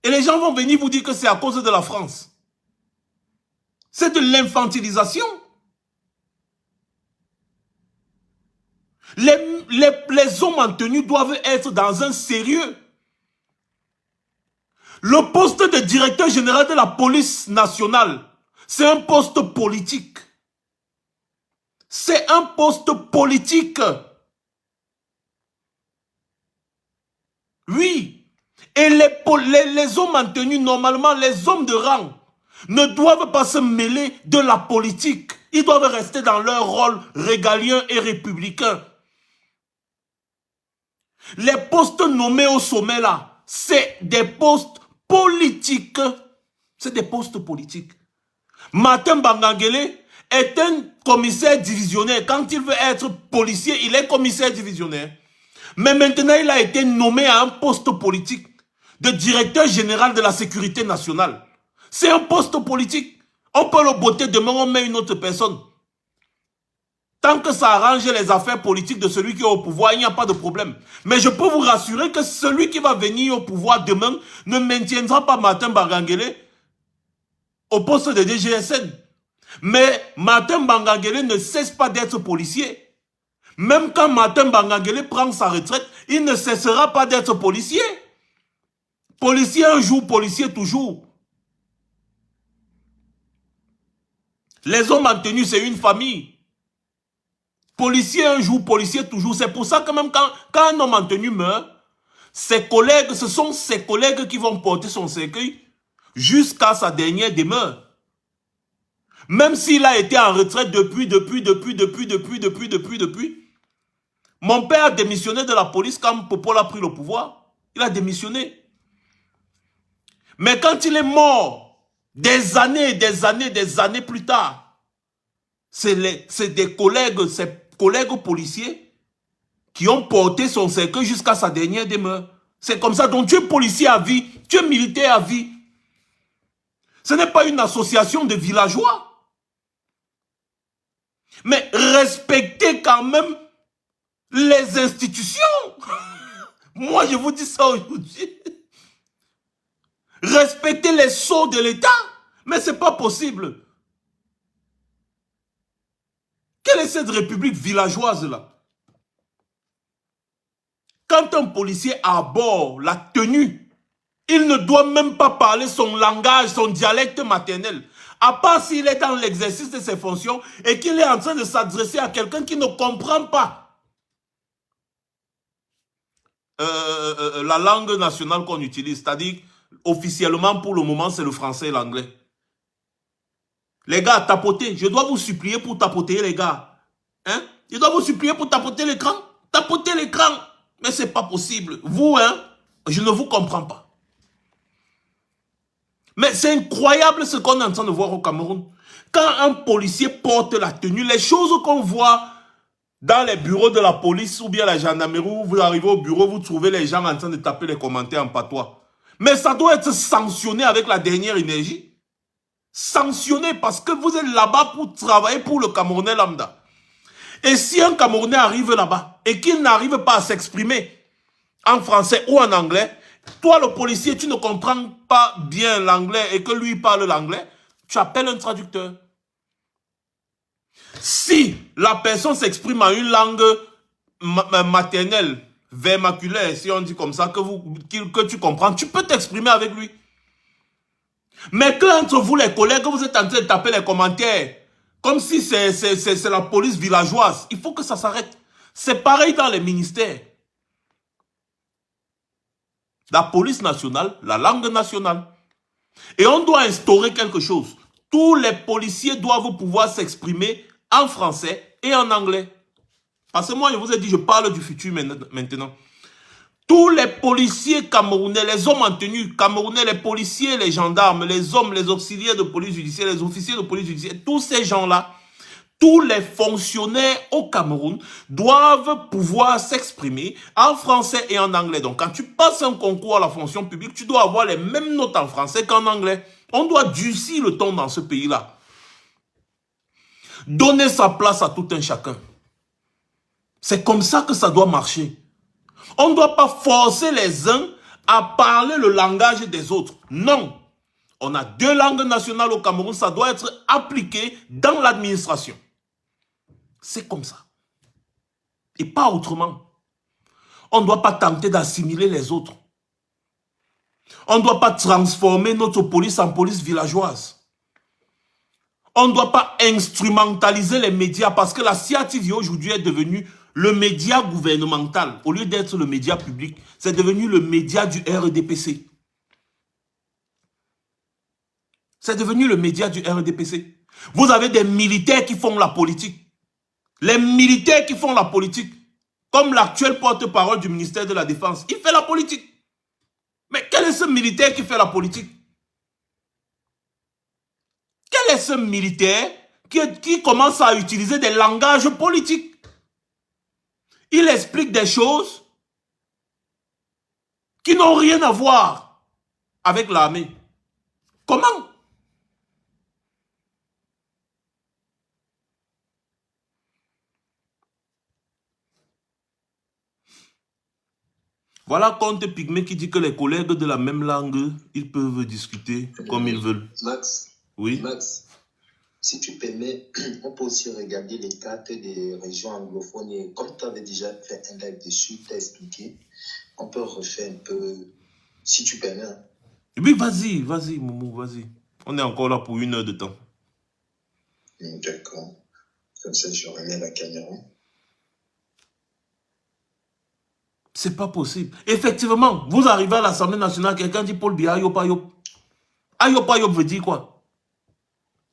Et les gens vont venir vous dire que c'est à cause de la France. C'est de l'infantilisation. Les hommes en tenue doivent être dans un sérieux. Le poste de directeur général de la police nationale, c'est un poste politique. C'est un poste politique. Oui. Et les hommes en tenue, normalement, les hommes de rang, ne doivent pas se mêler de la politique. Ils doivent rester dans leur rôle régalien et républicain. Les postes nommés au sommet là, c'est des postes politiques. C'est des postes politiques. Martin Bangangele est un commissaire divisionnaire. Quand il veut être policier, il est commissaire divisionnaire. Mais maintenant, il a été nommé à un poste politique de directeur général de la sécurité nationale. C'est un poste politique. On peut le botter demain, on met une autre personne. Tant que ça arrange les affaires politiques de celui qui est au pouvoir, il n'y a pas de problème. Mais je peux vous rassurer que celui qui va venir au pouvoir demain ne maintiendra pas Martin Bangangele au poste de DGSN. Mais Martin Bangangele ne cesse pas d'être policier. Même quand Martin Bangangele prend sa retraite, il ne cessera pas d'être policier. Policier un jour, policier toujours. Les hommes en tenue, c'est une famille. Policier un jour, policier toujours. C'est pour ça que même quand un homme en tenue meurt, ses collègues, ce sont ses collègues qui vont porter son cercueil jusqu'à sa dernière demeure. Même s'il a été en retraite depuis. Mon père a démissionné de la police quand Popol a pris le pouvoir. Il a démissionné. Mais quand il est mort, des années plus tard, c'est des collègues, ses collègues policiers qui ont porté son cercueil jusqu'à sa dernière demeure. C'est comme ça. Donc tu es policier à vie, tu es militaire à vie. Ce n'est pas une association de villageois. Mais respectez quand même les institutions. Moi, je vous dis ça aujourd'hui. Respectez les sceaux de l'État. Mais ce n'est pas possible. Quelle est cette république villageoise-là? Quand un policier arbore la tenue, il ne doit même pas parler son langage, son dialecte maternel. À part s'il est dans l'exercice de ses fonctions et qu'il est en train de s'adresser à quelqu'un qui ne comprend pas la langue nationale qu'on utilise. C'est-à-dire, officiellement, pour le moment, c'est le français et l'anglais. Les gars, tapotez. Je dois vous supplier pour tapoter, les gars. Hein? Je dois vous supplier pour tapoter l'écran. Tapotez l'écran. Mais c'est pas possible. Vous, hein, je ne vous comprends pas. Mais c'est incroyable ce qu'on est en train de voir au Cameroun. Quand un policier porte la tenue, les choses qu'on voit dans les bureaux de la police ou bien la gendarmerie, vous arrivez au bureau, vous trouvez les gens en train de taper les commentaires en patois. Mais ça doit être sanctionné avec la dernière énergie. Sanctionné parce que vous êtes là-bas pour travailler pour le Camerounais lambda. Et si un Camerounais arrive là-bas et qu'il n'arrive pas à s'exprimer en français ou en anglais, toi, le policier, tu ne comprends pas bien l'anglais et que lui parle l'anglais, tu appelles un traducteur. Si la personne s'exprime en une langue maternelle, vermaculaire, si on dit comme ça, que tu comprends, tu peux t'exprimer avec lui. Mais que entre vous, les collègues, vous êtes en train de taper les commentaires, comme si c'est la police villageoise, il faut que ça s'arrête. C'est pareil dans les ministères. La police nationale, la langue nationale. Et on doit instaurer quelque chose. Tous les policiers doivent pouvoir s'exprimer en français et en anglais. Parce que moi, je vous ai dit, je parle du futur maintenant. Tous les policiers camerounais, les hommes en tenue camerounais, les policiers, les gendarmes, les hommes, les auxiliaires de police judiciaire, les officiers de police judiciaire, tous ces gens-là, tous les fonctionnaires au Cameroun doivent pouvoir s'exprimer en français et en anglais. Donc, quand tu passes un concours à la fonction publique, tu dois avoir les mêmes notes en français qu'en anglais. On doit durcir le ton dans ce pays-là. Donner sa place à tout un chacun. C'est comme ça que ça doit marcher. On ne doit pas forcer les uns à parler le langage des autres. Non. On a deux langues nationales au Cameroun, ça doit être appliqué dans l'administration. C'est comme ça. Et pas autrement. On ne doit pas tenter d'assimiler les autres. On ne doit pas transformer notre police en police villageoise. On ne doit pas instrumentaliser les médias parce que la CIA TV aujourd'hui est devenue le média gouvernemental. Au lieu d'être le média public, c'est devenu le média du RDPC. C'est devenu le média du RDPC. Vous avez des militaires qui font la politique. Les militaires qui font la politique, comme l'actuel porte-parole du ministère de la Défense, il fait la politique. Mais quel est ce militaire qui fait la politique? Quel est ce militaire qui commence à utiliser des langages politiques? Il explique des choses qui n'ont rien à voir avec l'armée. Comment? Voilà Comte Pygmée qui dit que les collègues de la même langue, ils peuvent discuter comme ils veulent. Max, Oui. Max, si tu permets, on peut aussi regarder les cartes des régions anglophones. Et comme tu avais déjà fait un live dessus, tu as expliqué, on peut refaire un peu, si tu permets. Hein. Oui, vas-y, vas-y, Moumou, vas-y. On est encore là pour 1 heure de temps. D'accord. Comme ça, je remets la caméra. C'est pas possible. Effectivement, vous arrivez à l'Assemblée nationale, quelqu'un dit Paul Biya, Ayop Ayop. Ayop Ayop veut dire quoi?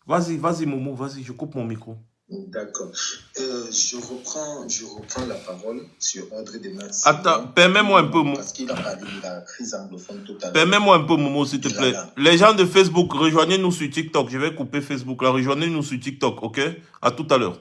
Vas-y, vas-y, Moumou, vas-y, je coupe mon micro. D'accord. Je reprends la parole sur ordre de Max. Attends, permets-moi un peu, Moumou. Parce qu'il a parlé de la crise anglophone tout à l'heure. Permets-moi un peu, Moumou, s'il te plaît. Les gens de Facebook, rejoignez-nous sur TikTok. Je vais couper Facebook là. Rejoignez-nous sur TikTok, ok? À tout à l'heure.